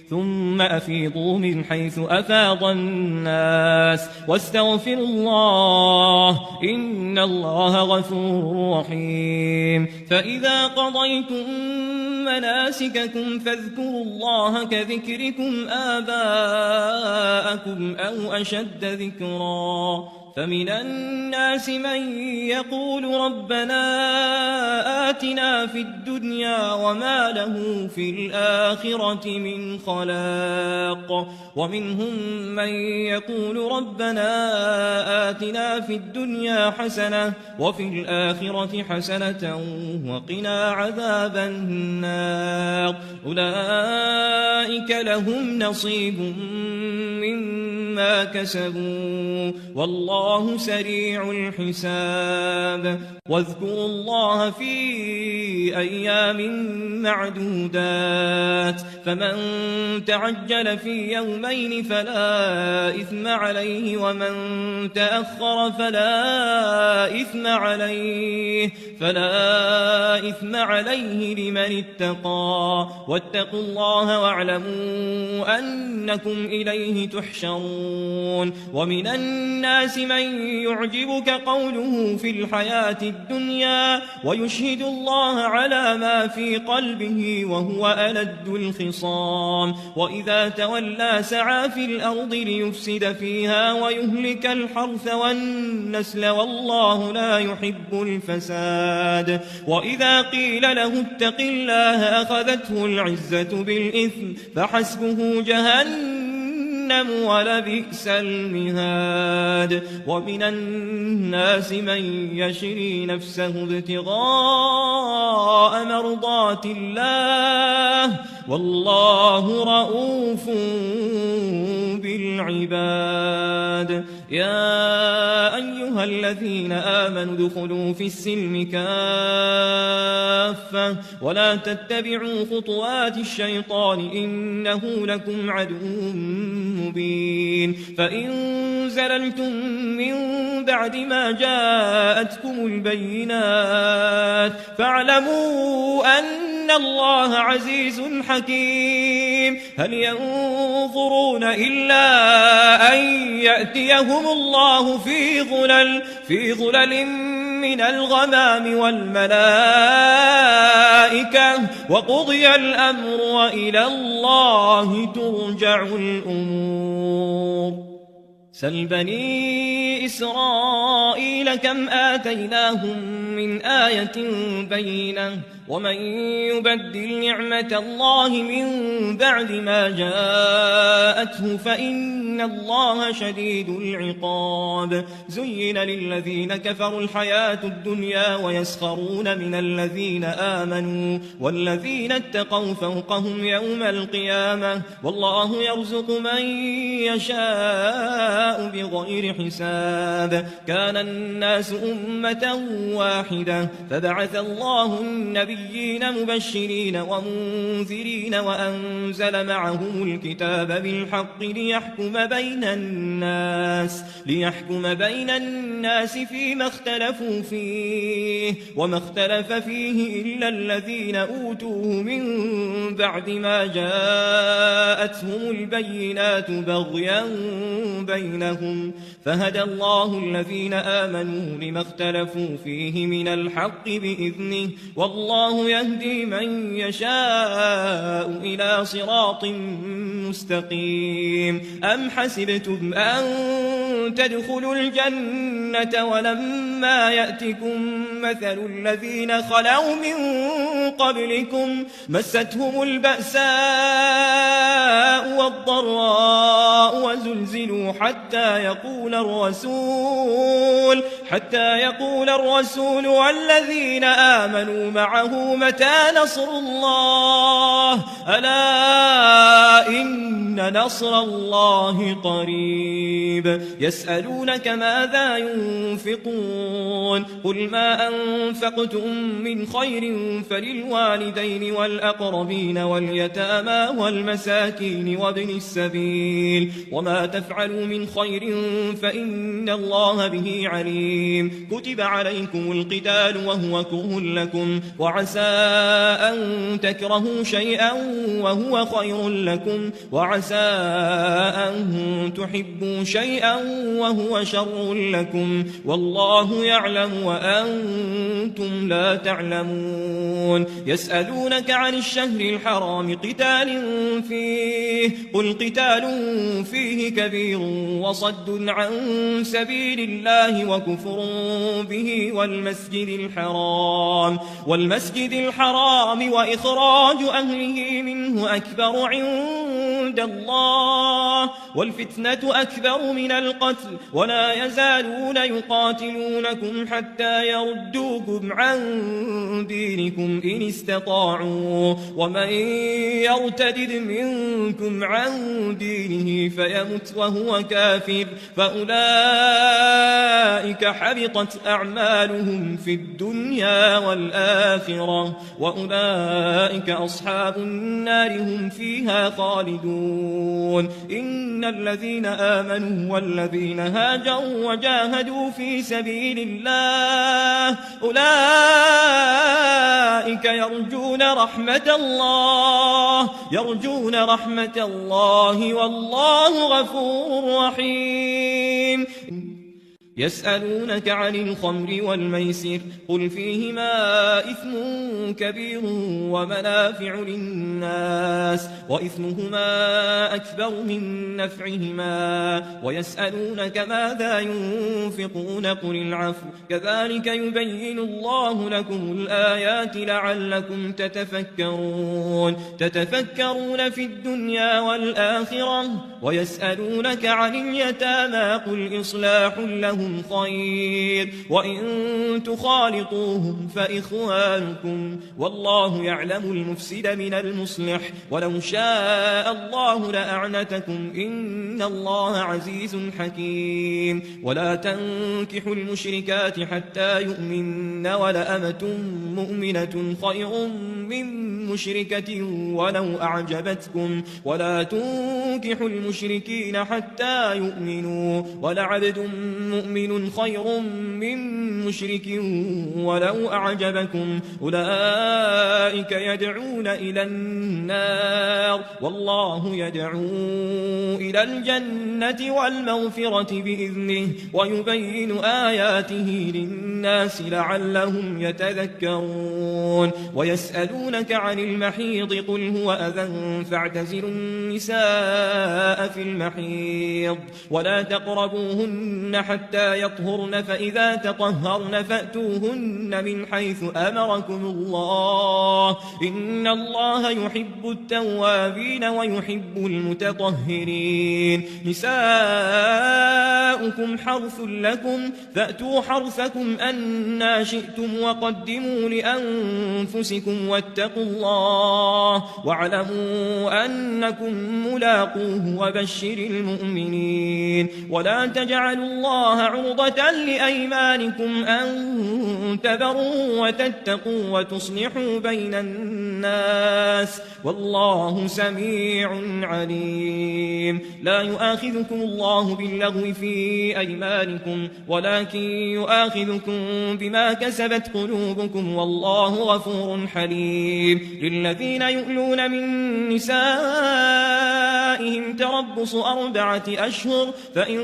S1: ثم أفيضوا من حيث أفاض الناس واستغفروا الله إن الله غفور رحيم فإذا قضيتم مناسككم فاذكروا الله كذكركم آباءكم أو أشد ذكرا فمن الناس من يقول ربنا آتنا في الدنيا وما له في الآخرة من خلاق ومنهم من يقول ربنا آتنا في الدنيا حسنة وفي الآخرة حسنة وقنا عذاب النار أولئك لهم نصيب مما كسبوا والله سريع الحساب واذكروا الله في أيام معدودات فمن تعجل في يومين فلا إثم عليه ومن تأخر فلا إثم عليه لمن اتقى واتقوا الله واعلموا أنكم إليه تحشرون ومن الناس من يعجبك قوله في الحياة الدنيا ويشهد الله على ما في قلبه وهو ألد الخصام وإذا تولى سعى في الأرض ليفسد فيها ويهلك الحرث والنسل والله لا يحب الفساد وإذا قيل له اتق الله أخذته العزة بالإثم فحسبه جهنم ولبئس المهاد ومن الناس من يشري نفسه ابتغاء مرضات الله والله رؤوف بالعباد يا أيها الذين آمنوا ادخلوا في السلم كافة ولا تتبعوا خطوات الشيطان إنه لكم عدو مبين فإن زللتم من بعد ما جاءتكم البينات فاعلموا أن الله عزيز حكيم هل ينظرون إلا أن يأتيهم الله في ظلل من الغمام والملائكة وقضي الأمر وإلى الله ترجع الأمور سل بني إسرائيل كم آتيناهم من آية بينة ومن يبدل نعمة الله من بعد ما جاءته فإن الله شديد العقاب زين للذين كفروا الحياة الدنيا ويسخرون من الذين آمنوا والذين اتقوا فوقهم يوم القيامة والله يرزق من يشاء السماء بغير حساب كان الناس أمة واحدة فبعث الله النبيين مبشرين ومنذرين وأنزل معهم الكتاب بالحق ليحكم بين الناس فيما اختلفوا فيه وما اختلف فيه إلا الذين أوتوه من بعد ما جاءتهم البينات بغيا بينهم فهدى الله الذين آمنوا لما اختلفوا فيه من الحق بإذنه والله يهدي من يشاء إلى صراط مستقيم أم حسبتم أن تدخلوا الجنة ولما يأتكم مثل الذين خلوا من قبلكم مستهم البأساء والضراء وزلزلوا حتى يقول الرسول والذين آمنوا معه متى نصر الله ألا إن نصر الله قريب يسألونك ماذا ينفقون قل ما أنفقتم من خير فللوالدين والأقربين واليتامى والمساكين وابن السبيل وما تفعلوا من خير فإن الله به عليم كتب عليكم القتال وهو كره لكم وعسى أن تكرهوا شيئا وهو خير لكم وعسى أن تحبوا شيئا وهو شر لكم والله يعلم وأنتم لا تعلمون يسألونك عن الشهر الحرام قتال فيه قل قتال فيه كبير وصد عن سبيل الله وكفر به والمسجد الحرام وإخراج أهله منه أكبر عند الله والفتنة أكبر من القتل ولا يزالون يقاتلونكم حتى يردوكم عن دينكم إن استطاعوا ومن يرتد منكم عن دينه فيمت وهو كافر فأولئك حبطت أعمالهم في الدنيا والآخرة وأولئك أصحاب النار هم فيها خالدون إن الذين آمنوا والذين هاجروا وجاهدوا في سبيل الله أولئك يرجون رحمة الله والله غفور رحيم يسألونك عن الخمر والميسر قل فيهما إثم كبير ومنافع للناس وإثمهما أكبر من نفعهما ويسألونك ماذا ينفقون قل العفو كذلك يبين الله لكم الآيات لعلكم تتفكرون في الدنيا والآخرة ويسألونك عن اليتامى قل إصلاح لهم خير وإن تخالطوهم فإخوانكم والله يعلم المفسد من المصلح ولو شاء الله لأعنتكم إن الله عزيز حكيم ولا تنكحوا المشركات حتى يؤمن ولأمة مؤمنة خير من مشركة ولو أعجبتكم ولا تنكحوا المشركين حتى يؤمنوا ولعبد مؤمن خير من مشرك ولو أعجبكم أولئك يدعون إلى النار والله يدعو إلى الجنة والمغفرة بإذنه ويبين آياته للناس لعلهم يتذكرون ويسألونك عن المحيض قل هو أذى فاعتزلوا النساء في المحيض ولا تقربوهن حتى لا يطهرن فإذا تطهرن فأتوهن من حيث أمركم الله إن الله يحب التوابين ويحب المتطهرين نساؤكم حرث لكم فأتوا حرثكم أنى شئتم وقدموا لأنفسكم واتقوا الله واعلموا أنكم ملاقوه وبشر المؤمنين ولا تجعلوا الله عرضة لأيمانكم أن تبروا وتتقوا وتصلحوا بين الناس والله سميع عليم لا يؤاخذكم الله باللغو في أيمانكم ولكن يؤاخذكم بما كسبت قلوبكم والله غفور حليم للذين يؤلون من نسائهم تربص 4 أشهر فإن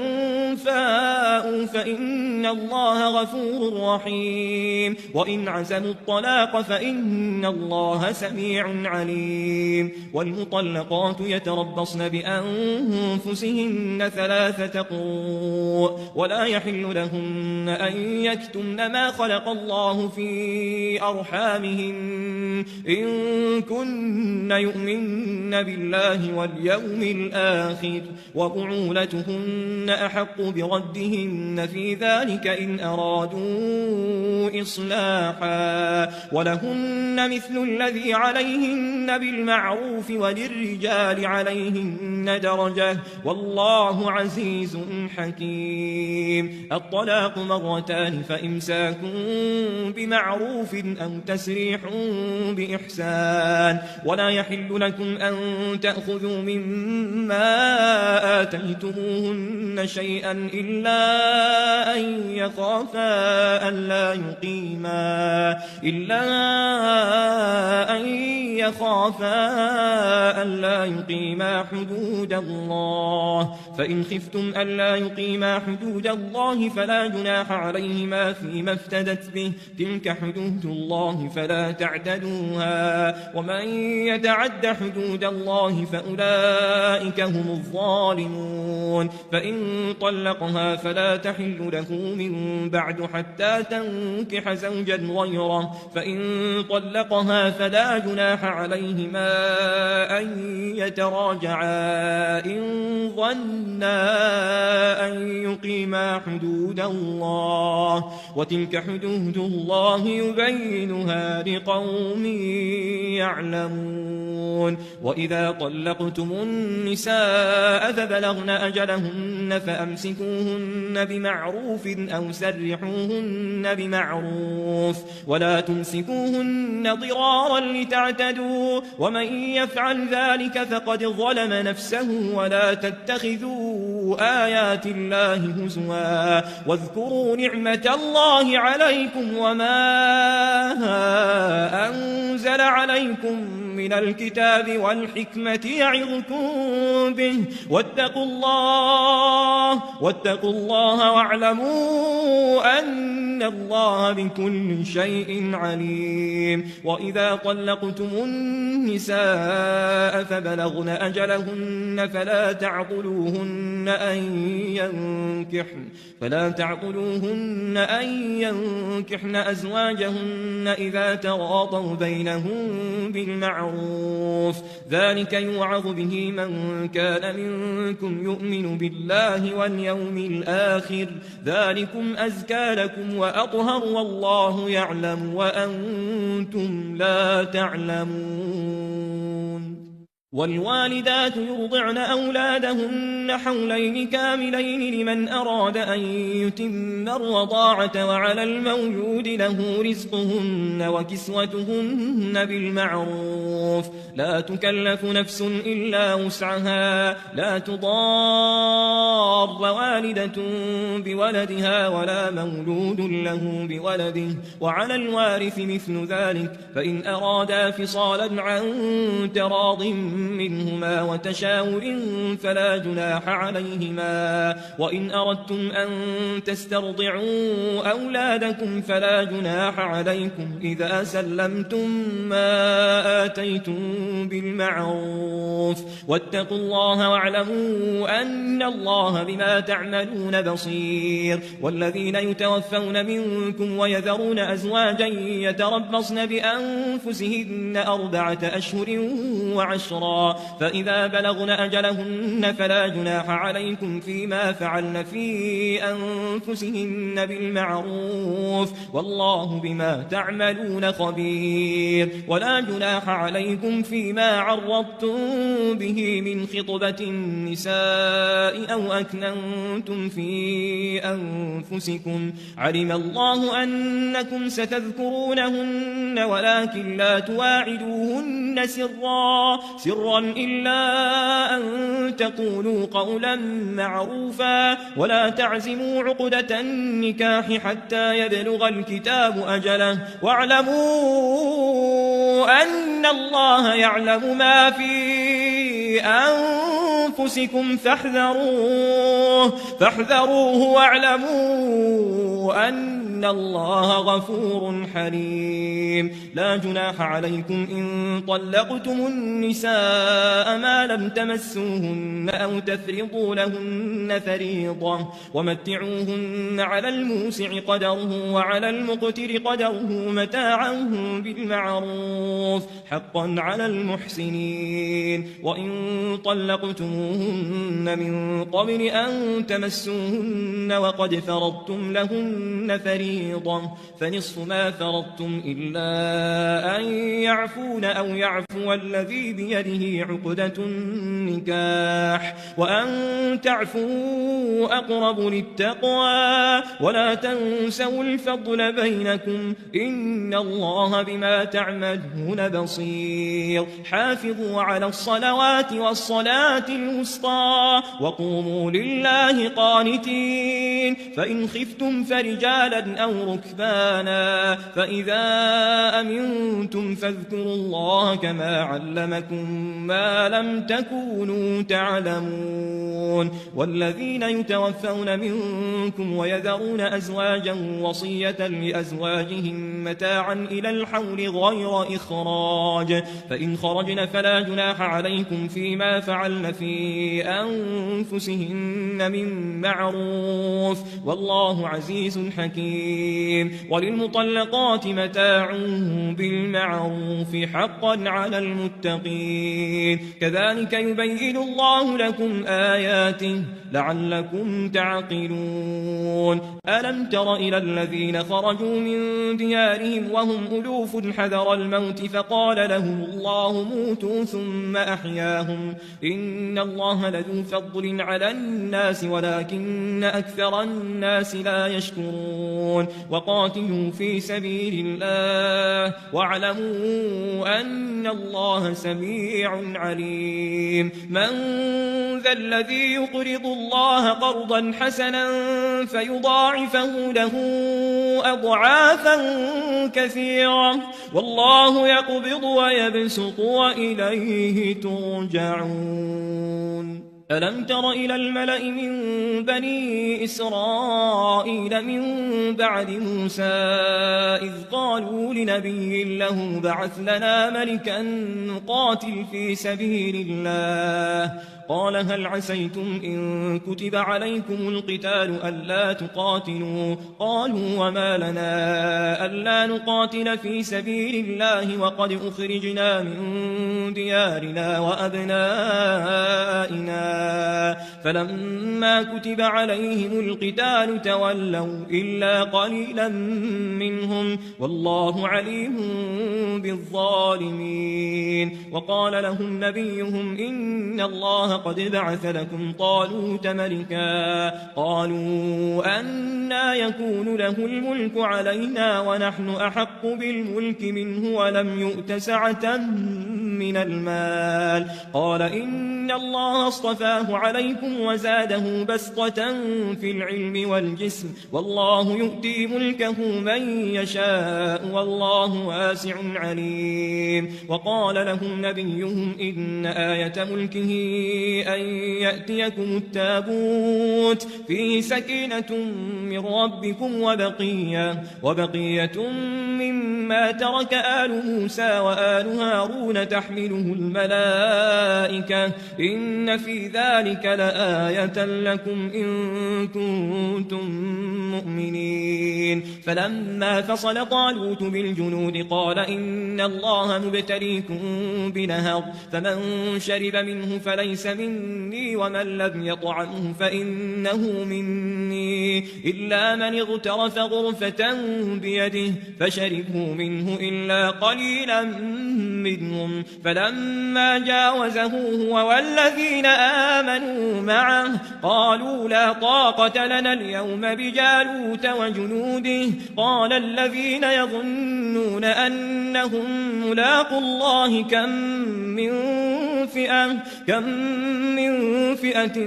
S1: فاءوا فإن الله غفور رحيم وإن عزموا الطلاق فإن الله سميع عليم والمطلقات يتربصن بأنفسهن 3 قروء ولا يحل لهن أن يكتمن ما خلق الله في أرحامهن إن كن يؤمن بالله واليوم الآخر وبعولتهن أحق بردهن في ذلك إن أرادوا إصلاحا ولهن مثل الذي عليهن بالمعروف وللرجال عليهن درجة والله عزيز حكيم الطلاق 2 فإمساك بمعروف أو تسريح بإحسان ولا يحل لكم أن تأخذوا مما آتيتموهن شيئا إلا أن يخافا ألا يقيما حدود الله فإن خفتم ألا يقيما حدود الله فلا جناح عليهما فيما افتدت به تلك حدود الله فلا تعتدوها ومن يتعد حدود الله فأولئك هم الظالمون فإن طلقها فلا تحل له من بعد حتى تنكح زوجا غيره فإن طلقها فلا جناح عليهما أن يتراجعا إن ظنا أن يقيما حدود الله وتلك حدود الله يبينها لقوم يعلمون وإذا طلقتم النساء فبلغن أجلهن فأمسكوهن بمعروف أو سرحوهن بمعروف ولا تمسكوهن ضرارا لتعتدوا ومن يفعل ذلك فقد ظلم نفسه ولا تتخذوا آيات الله هزوا واذكروا نعمة الله عليكم وما أنزل عليكم من الكتاب والحكمة يعظكم به واتقوا الله واعلموا أن الله بكل شيء عليم وإذا طلقتم النساء فبلغن أجلهن فلا تعقلوهن أن ينكحن أزواجهن إذا تراضوا بينهم بالمعروف ذلك يوعظ به من كان منكم يؤمن بالله واليوم الآخر ذلكم أزكى لكم وأطهر والله يعلم وأنتم لا تعلمون والوالدات يرضعن أولادهن حولين كاملين لمن أراد أن يتم الرضاعة وعلى المولود له رزقهن وكسوتهن بالمعروف لا تكلف نفس إلا وسعها لا تضار والدة بولدها ولا مولود له بولده وعلى الوارث مثل ذلك فإن أرادا فصالا عن تراض منهما وتشاور فلا جناح عليهما، وإن أردتم أن تسترضعوا أولادكم فلا جناح عليكم إذا سلمتم ما آتيتم بالمعروف، واتقوا الله واعلموا أن الله بما تعملون بصير. والذين يتوفون منكم ويذرون أزواجا يتربصن بأنفسهن 4 أشهر وعشرا، فإذا بلغن أجلهن فلا جناح عليكم فيما فعلن في أنفسهن بالمعروف، والله بما تعملون خبير. ولا جناح عليكم فيما عرضتم به من خطبة النساء أو أكننتم في أنفسكم، علم الله أنكم ستذكرونهن ولكن لا تواعدوهن سرا إلا أن تقولوا قولا معروفا، ولا تعزموا عقدة النكاح حتى يبلغ الكتاب أجله، واعلموا أن الله يعلم ما في أنفسكم فاحذروه واعلموا أن الله غفور حليم. لا جناح عليكم إن طلقتم النساء ما لم تمسوهن أو تفرضوا لهن فريضة، ومتعوهن على الموسع قدره وعلى المقتر قدره متاعا بالمعروف حقا على المحسنين. وإن طلقتموهن من قبل أن تمسوهن وقد فرضتم لهن فريضة فنصف ما فرضتم إلا أن يعفون أو يعفو الذي بيده عقدة النكاح، وأن تعفوا أقرب للتقوى، ولا تنسوا الفضل بينكم إن الله بما تعملون بصير. حافظوا على الصلوات والصلاة الوسطى وقوموا لله قانتين، فإن خفتم فرجالا أو ركبانا، فإذا أمنتم فاذكروا الله كما علمكم ما لم تكونوا تعلمون. والذين يتوفون منكم ويذرون أزواجا وصية لأزواجهم متاعا إلى الحول غير إخراج، فإن خرجن فلا جناح عليكم فيما فعلن في أنفسهن من معروف، والله عزيز حكيم. وللمطلقات متاع بالمعروف حقا على المتقين، كذلك يبين الله لكم آياته لعلكم تعقلون. ألم تر إلى الذين خرجوا من ديارهم وهم ألوف حذر الموت فقال لهم الله موتوا ثم أحياهم، إن الله لذو فضل على الناس ولكن أكثر الناس لا يشكرون. وقاتلوا في سبيل الله واعلموا أن الله سميع عليم. من ذا الذي يقرض الله قرضا حسنا فيضاعفه له أضعافا كثيرة، والله يقبض ويبسط وإليه ترجعون. ألم تر إلى الملأ من بني إسرائيل من بعد موسى إذ قالوا لنبي له بعث لنا ملكا نقاتل في سبيل الله، قال هل عسيتم إن كتب عليكم القتال ألا تقاتلوا؟ قالوا وما لنا ألا نقاتل في سبيل الله وقد أخرجنا من ديارنا وأبنائنا، فلما كتب عليهم القتال تولوا إلا قليلا منهم، والله عليم بالظالمين. وقال لهم نبيهم إن الله قد بعث لكم طالوت ملكا، قالوا أنى يكون له الملك علينا ونحن أحق بالملك منه ولم يؤت سعة من المال، قال إن الله اصطفاه اصطفاه عليكم وزاده بسطة في العلم والجسم والله يؤتي ملكه من يشاء والله واسع عليم. وقال لهم نبيهم إن آية ملكه أن يأتيكم التابوت فيه سكينة من ربكم وبقية مما ترك آل موسى وآل هارون تحمله الملائكة إن في ذلك لآية لكم إن كنتم مؤمنين. فلما فصل طالوت بالجنود قال إن الله مبتليكم بنهر فمن شرب منه فليس مني ومن لم يطعمه فإنه مني إلا من اغترف غرفة بيده فشربوا منه إلا قليلا منهم. فلما جاوزه هو والذين آمنوا معه قالوا لا طاقة لنا اليوم بجالوت وجنوده قال الذين يظنون أنهم ملاقوا الله كم من فئة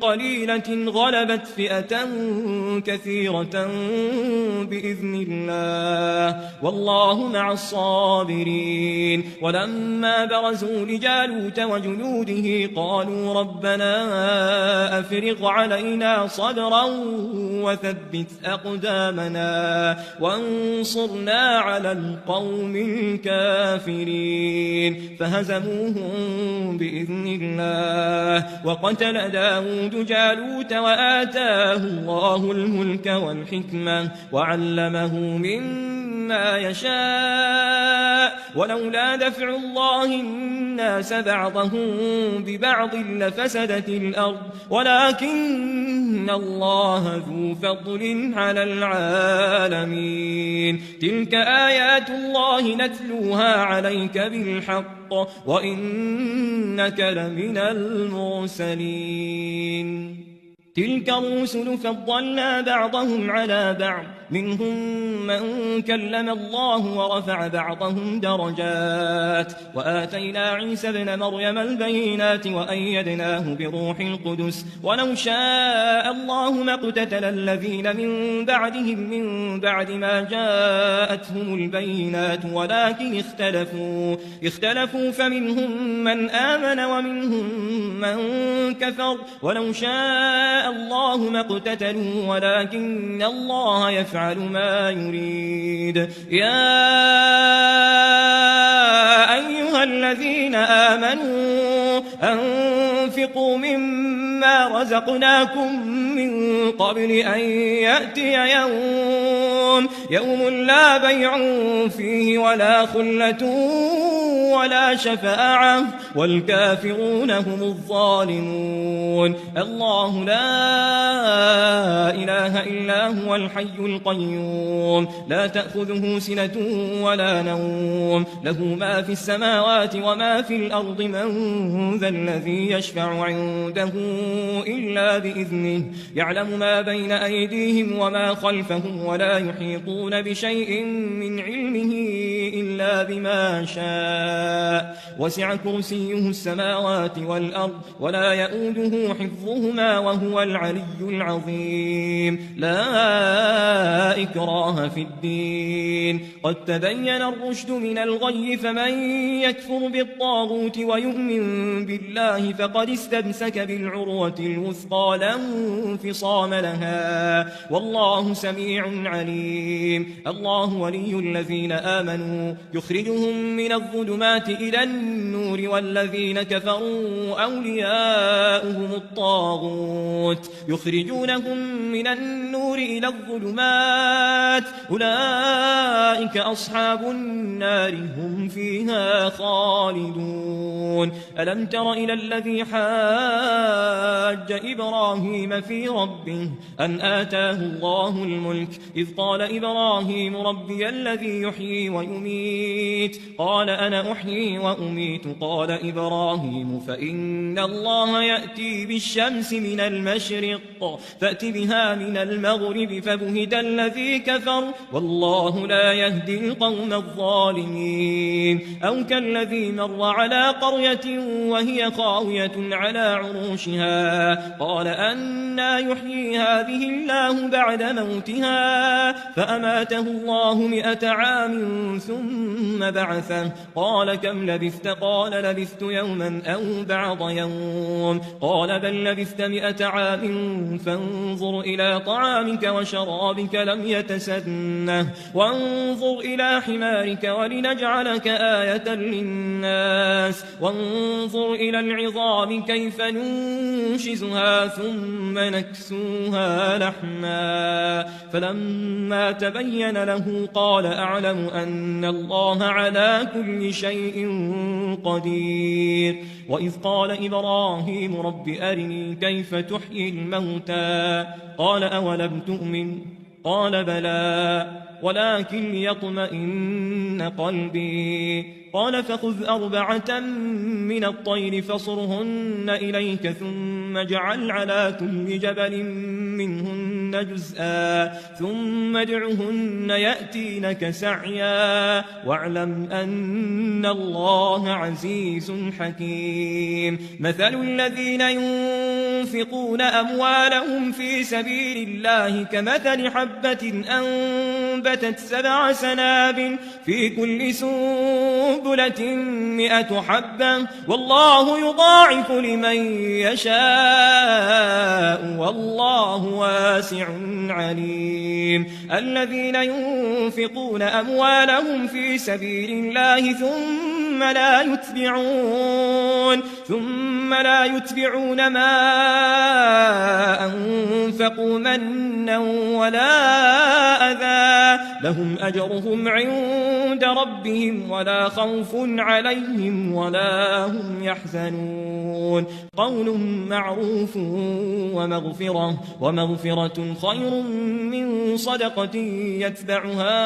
S1: قليلة غلبت فئة كثيرة بإذن الله والله مع الصابرين. ولما برزوا لجالوت وجنوده قالوا ربنا أفرغ علينا صبرا وثبت أقدامنا وانصرنا على القوم الكافرين فهزموهم بإذن الله. وقتل داود جالوت وآتاه الله الملك والحكمة وعلمه مما يشاء ولولا دفع الله الناس بعضهم ببعض لفسدت الأرض ولكن الله ذو فضل على العالمين. تلك آيات الله نتلوها عليك بالحق وإنك لمن المرسلين. تلك الرسل فضلنا بعضهم على بعض منهم من كلم الله ورفع بعضهم درجات وآتينا عيسى ابن مريم البينات وأيدناه بروح القدس ولو شاء الله ما اقتتل الذين من بعدهم من بعد ما جاءتهم البينات ولكن اختلفوا فمنهم من آمن ومنهم من كفر ولو شاء الله ما اقتتلوا ولكن الله يفعل ما يريد. يا أيها الذين آمنوا أنفقوا مما رزقناكم من قبل أن يأتي يوم لا بيع فيه ولا خلة ولا شفاعة والكافرون هم الظالمون. الله لا إله إلا هو الحي القيوم لا تأخذه سنة ولا نوم له ما في السماوات وما في الأرض من ذا الذي يشفع عنده إلا بإذنه يعلم ما بين أيديهم وما خلفهم ولا يحيطون بشيء من علمه إلا بما شاء وسع كرسيه السماوات والأرض ولا يؤوده حفظهما وهو العلي العظيم. لا إكراه في الدين قد تبين الرشد من الغي فمن يكفر بالطاغوت ويؤمن بالله فقد استمسك بالعروة الوثقى لا انفصام لها والله سميع عليم. الله ولي الذين آمنوا يخرجهم من الظلمات إلى النور والذين كفروا أولياؤهم الطاغوت يخرجونهم من النور إلى الظلمات أولئك أصحاب النار هم فيها خالدون. ألم تر إلى الذي حاج إبراهيم في ربه أن آتاه الله الملك إذ قال إبراهيم ربي الذي يحيي ويميت وأميت قال أنا أحيي وأميت قال إبراهيم فإن الله يأتي بالشمس من المشرق فأت بها من المغرب فبهت الذي كفر والله لا يهدي القوم الظالمين أو كالذي مر على قرية وهي خاوية على عروشها قال أنى يحيي هذه الله بعد موتها فأماته الله 100 عام ثم بعثه قال كم لبثت قال لبثت يوما أو بعض يوم قال بل لبثت 100 عام فانظر إلى طعامك وشرابك لم يتسنه وانظر إلى حمارك ولنجعلك آية للناس وانظر إلى العظام كيف ننشزها ثم نكسوها لحما فلما تبين له قال أعلم أن الله على كل شيء قدير وإذ قال إبراهيم رب أرني كيف تحيي الموتى قال أولم تؤمن قال بلى ولكن ليطمئن قلبي قال فخذ 4 من الطير فصرهن إليك ثم اجعل على كل جبل منهن جزءا ثم ادعهن يأتينك سعيا واعلم أن الله عزيز حكيم مثل الذين ينفقون أموالهم في سبيل الله كمثل حبة أنبتت 7 سنابل في كل سنبلة 100 حبة والله يضاعف لمن يشاء والله واسع عليم الذين ينفقون أموالهم في سبيل الله ثم لا يتبعون ما أنفقوا منا ولا أذى لهم أجرهم عند ربهم ولا خوف عليهم ولا هم يحزنون قول معروف ومغفرة خير من صدقة يتبعها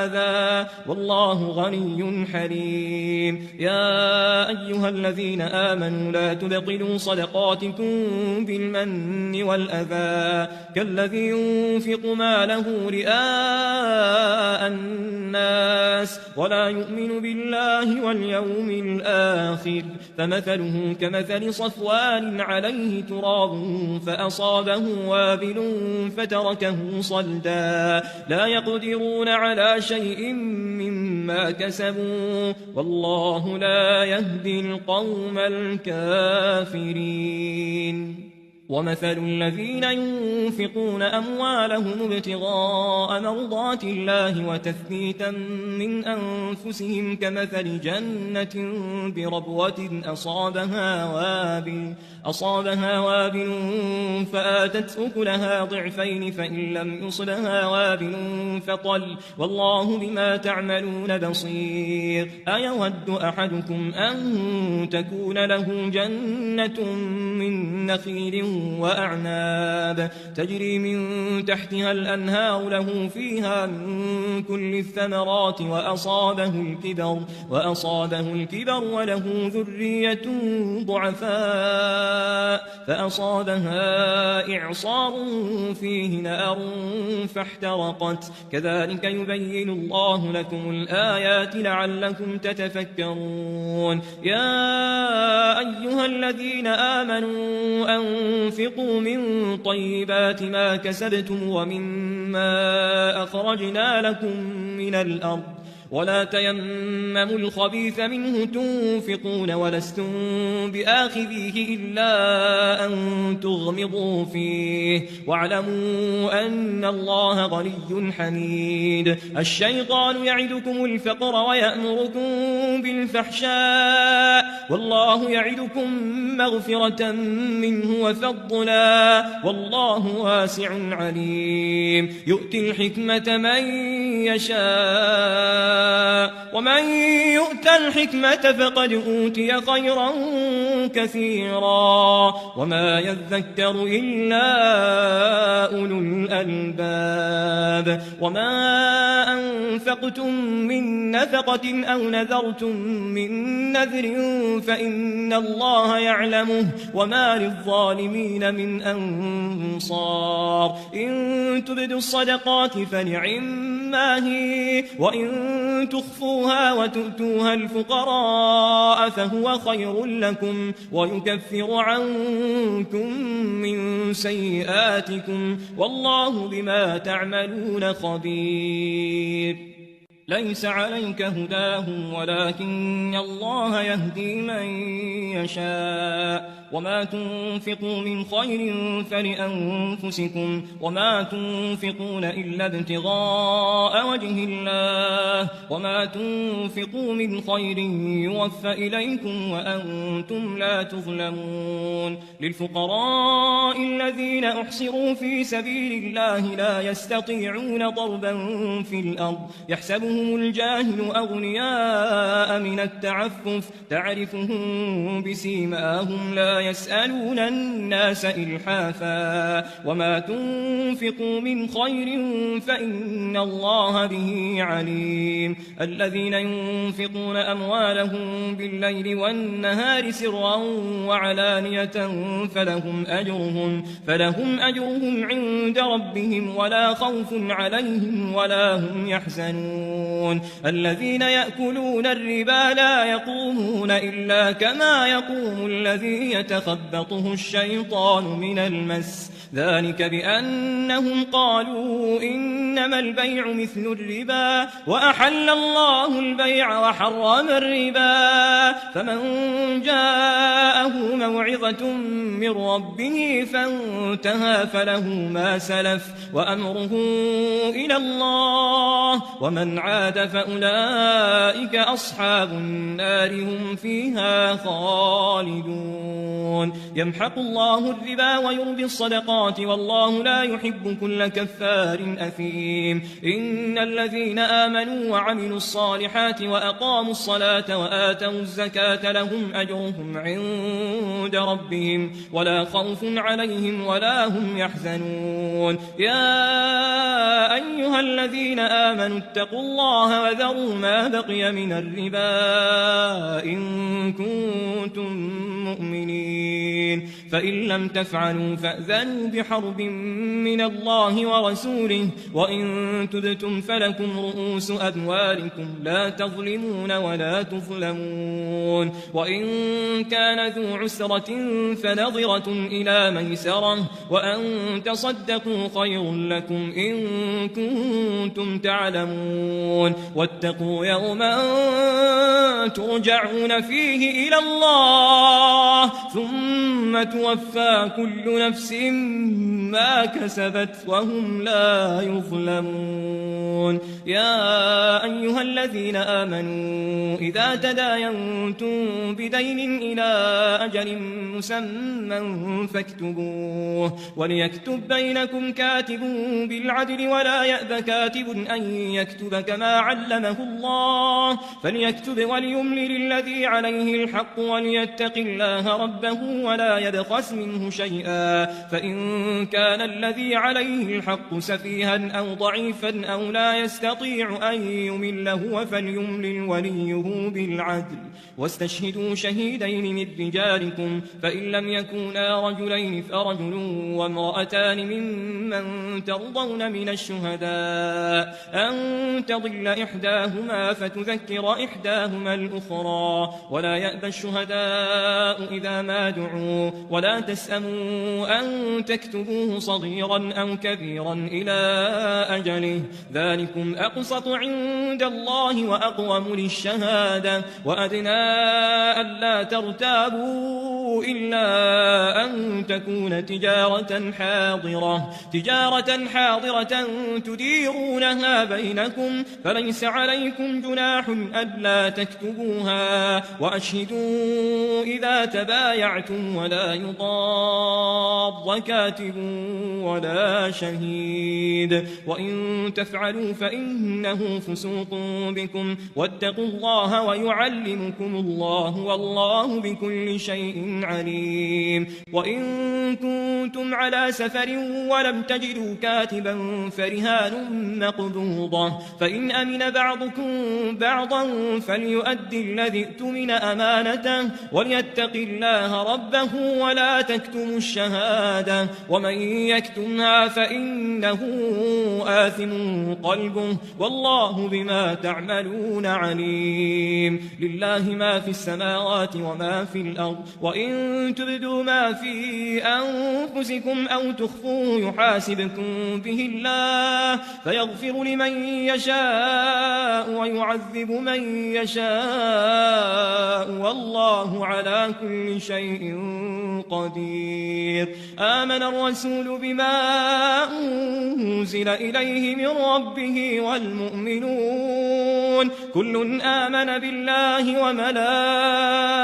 S1: أذى والله غني حليم يا أيها الذين آمنوا لا تبطلوا صدقاتكم بالمن والأذى كالذي ينفق ماله رئاء الناس ولا يؤمن بالله واليوم الآخر فمثله كمثل صفوان عليه تراب فأصابه وابل فتركه صلدا لا يقدرون على شيء مما كسبوا والله لا يهدي القوم الكافرين ومثل الذين ينفقون أموالهم ابتغاء مرضات الله وتثبيتا من أنفسهم كمثل جنة بربوة أصابها وابل فآتت أكلها ضعفين فإن لم يصبها وابل فطل والله بما تعملون بصير أيود أحدكم أن تكون له جنة من نخيل وأعناب تجري من تحتها الأنهار له فيها من كل الثمرات وأصابه الكبر وله ذرية ضعفاء فأصابها إعصار فيه نار فاحترقت كذلك يبين الله لكم الآيات لعلكم تتفكرون يا أيها الذين آمنوا أنفقوا من طيبات ما كسبتم ومما أخرجنا لكم من الأرض ولا تيمموا الخبيث منه تنفقون ولستم بآخذيه إلا أن تغمضوا فيه واعلموا أن الله غني حميد الشيطان يعدكم الفقر ويأمركم بالفحشاء والله يعدكم مغفرة منه وفضلا والله واسع عليم يؤتي الحكمة من يشاء ومن يؤت الحكمة فقد أوتي خيرا كثيرا وما يذكر إلا أولو الألباب وما أنفقتم من نفقة أو نذرتم من نذر فإن الله يعلمه وما للظالمين من أنصار إن تبدوا الصدقات فنعما هي وإن تخفوها وتؤتوها الفقراء فهو خير لكم ويكفر عنكم من سيئاتكم والله بما تعملون خبير ليس عليك هداهم ولكن الله يهدي من يشاء وما تنفقوا من خير فلأنفسكم وما تنفقون إلا ابتغاء وجه الله وما تنفقوا من خير يوفى إليكم وأنتم لا تظلمون للفقراء الذين أحصروا في سبيل الله لا يستطيعون ضربا في الأرض يحسبهم الجاهل أغنياء من التعفف تعرفهم بسيماهم لا يسألون الناس إلحافا وما تنفقوا من خير فإن الله به عليم الذين ينفقون أموالهم بالليل والنهار سرا وعلانية فلهم أجرهم عند ربهم ولا خوف عليهم ولا هم يحزنون الذين يأكلون الربا لا يقومون إلا كما يقوم الذي يتخبطه الشيطان من المس ذلك بأنهم قالوا إنما البيع مثل الربا وأحل الله البيع وحرم الربا فمن جاءه موعظة من ربه فانتهى فله ما سلف وأمره إلى الله ومن عاد فأولئك أصحاب النار هم فيها خالدون يمحق الله الربا ويربي الصدقات والله لا يحب كل كفار أثيم إن الذين آمنوا وعملوا الصالحات وأقاموا الصلاة وآتوا الزكاة لهم أجرهم عند ربهم ولا خوف عليهم ولا هم يحزنون يا أيها الذين آمنوا اتقوا الله وذروا ما بقي من الربا إن كنتم مؤمنين فإن لم تفعلوا فأذنوا بحرب من الله ورسوله وإن تبتم فلكم رؤوس أموالكم لا تظلمون ولا تظلمون وإن كان ذو عسرة فنظرة إلى ميسرة وأن تصدقوا خير لكم إن كنتم تعلمون واتقوا يوما ترجعون فيه إلى الله ثم توفى كل نفس ما كسبت وهم لا يظلمون يا أيها الذين آمنوا إذا تداينتم بدين إلى أجل مسمى فاكتبوه وليكتب بينكم كاتب بالعدل ولا يأب كاتب أن يكتب كما علمه الله فليكتب وليملل الذي عليه الحق وليتق الله ربه ولا يبخس منه شيئا فإن كان الذي عليه الحق سفيها أو ضعيفا أو لا يستطيع أن يمل هو فليملل وليه بالعدل واستشهدوا شهيدين من رجالكم فإن لم يكونا رجلين فرجل وامرأتان ممن ترضون من الشهداء أن تضل إحداهما فتذكر إحداهما الأخرى ولا يأبى الشهداء إذا ما دعوا ولا تسأموا أن تكتبوه صغيرا أو كبيرا إلى أجله ذلكم أقسط عند الله وأقوم للشهادة وأدنى ألا ترتابوا إلا أن تكون تجارة حاضرة تديرونها بينكم فليس عليكم جناح ألا تكتبوها وأشهدوا إذا تبايعتم ولا يضار كاتب ولا شهيد وإن تفعلوا فإنه فسوق بكم واتقوا الله ويعلمكم الله والله بكل شيء عليم وإن كنتم على سفر ولم تجدوا كاتبا فرهان مقبوضة فإن أمن بعضكم بعضا فليؤدي الذي اؤتمن أمانته وليتق الله ربه ولا تكتموا الشهادة ومن يكتمها فإنه آثم قلبه والله بما تعملون عليم لله ما في السماوات وما في الأرض وإن تبدوا ما في أنفسكم أو تخفوه يحاسبكم به الله فيغفر لمن يشاء ويعذب من يشاء والله على كل شيء قدير آمن الرسول بما أنزل إليه من ربه والمؤمنون كل آمن بالله وملائكته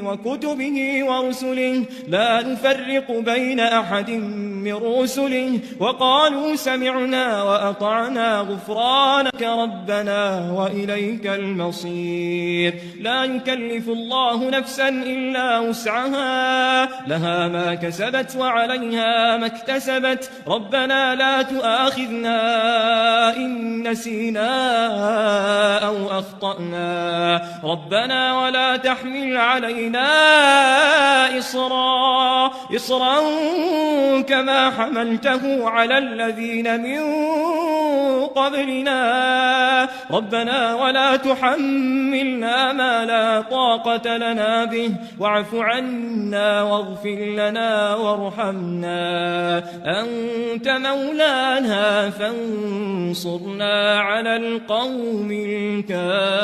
S1: وكتبه ورسله لا نفرق بين أحد من رسله وقالوا سمعنا وأطعنا غفرانك ربنا وإليك المصير لا يكلف الله نفسا إلا وسعها لها ما كسبت وعليها ما اكتسبت ربنا لا تؤاخذنا إن نسينا أو أخطأنا ربنا ولا تحمل علينا إصرا كما حملته على الذين من قبلنا ربنا ولا تحملنا ما لا طاقة لنا به واعف عنا واغفر لنا وارحمنا أنت مولانا فانصرنا على القوم الكافرين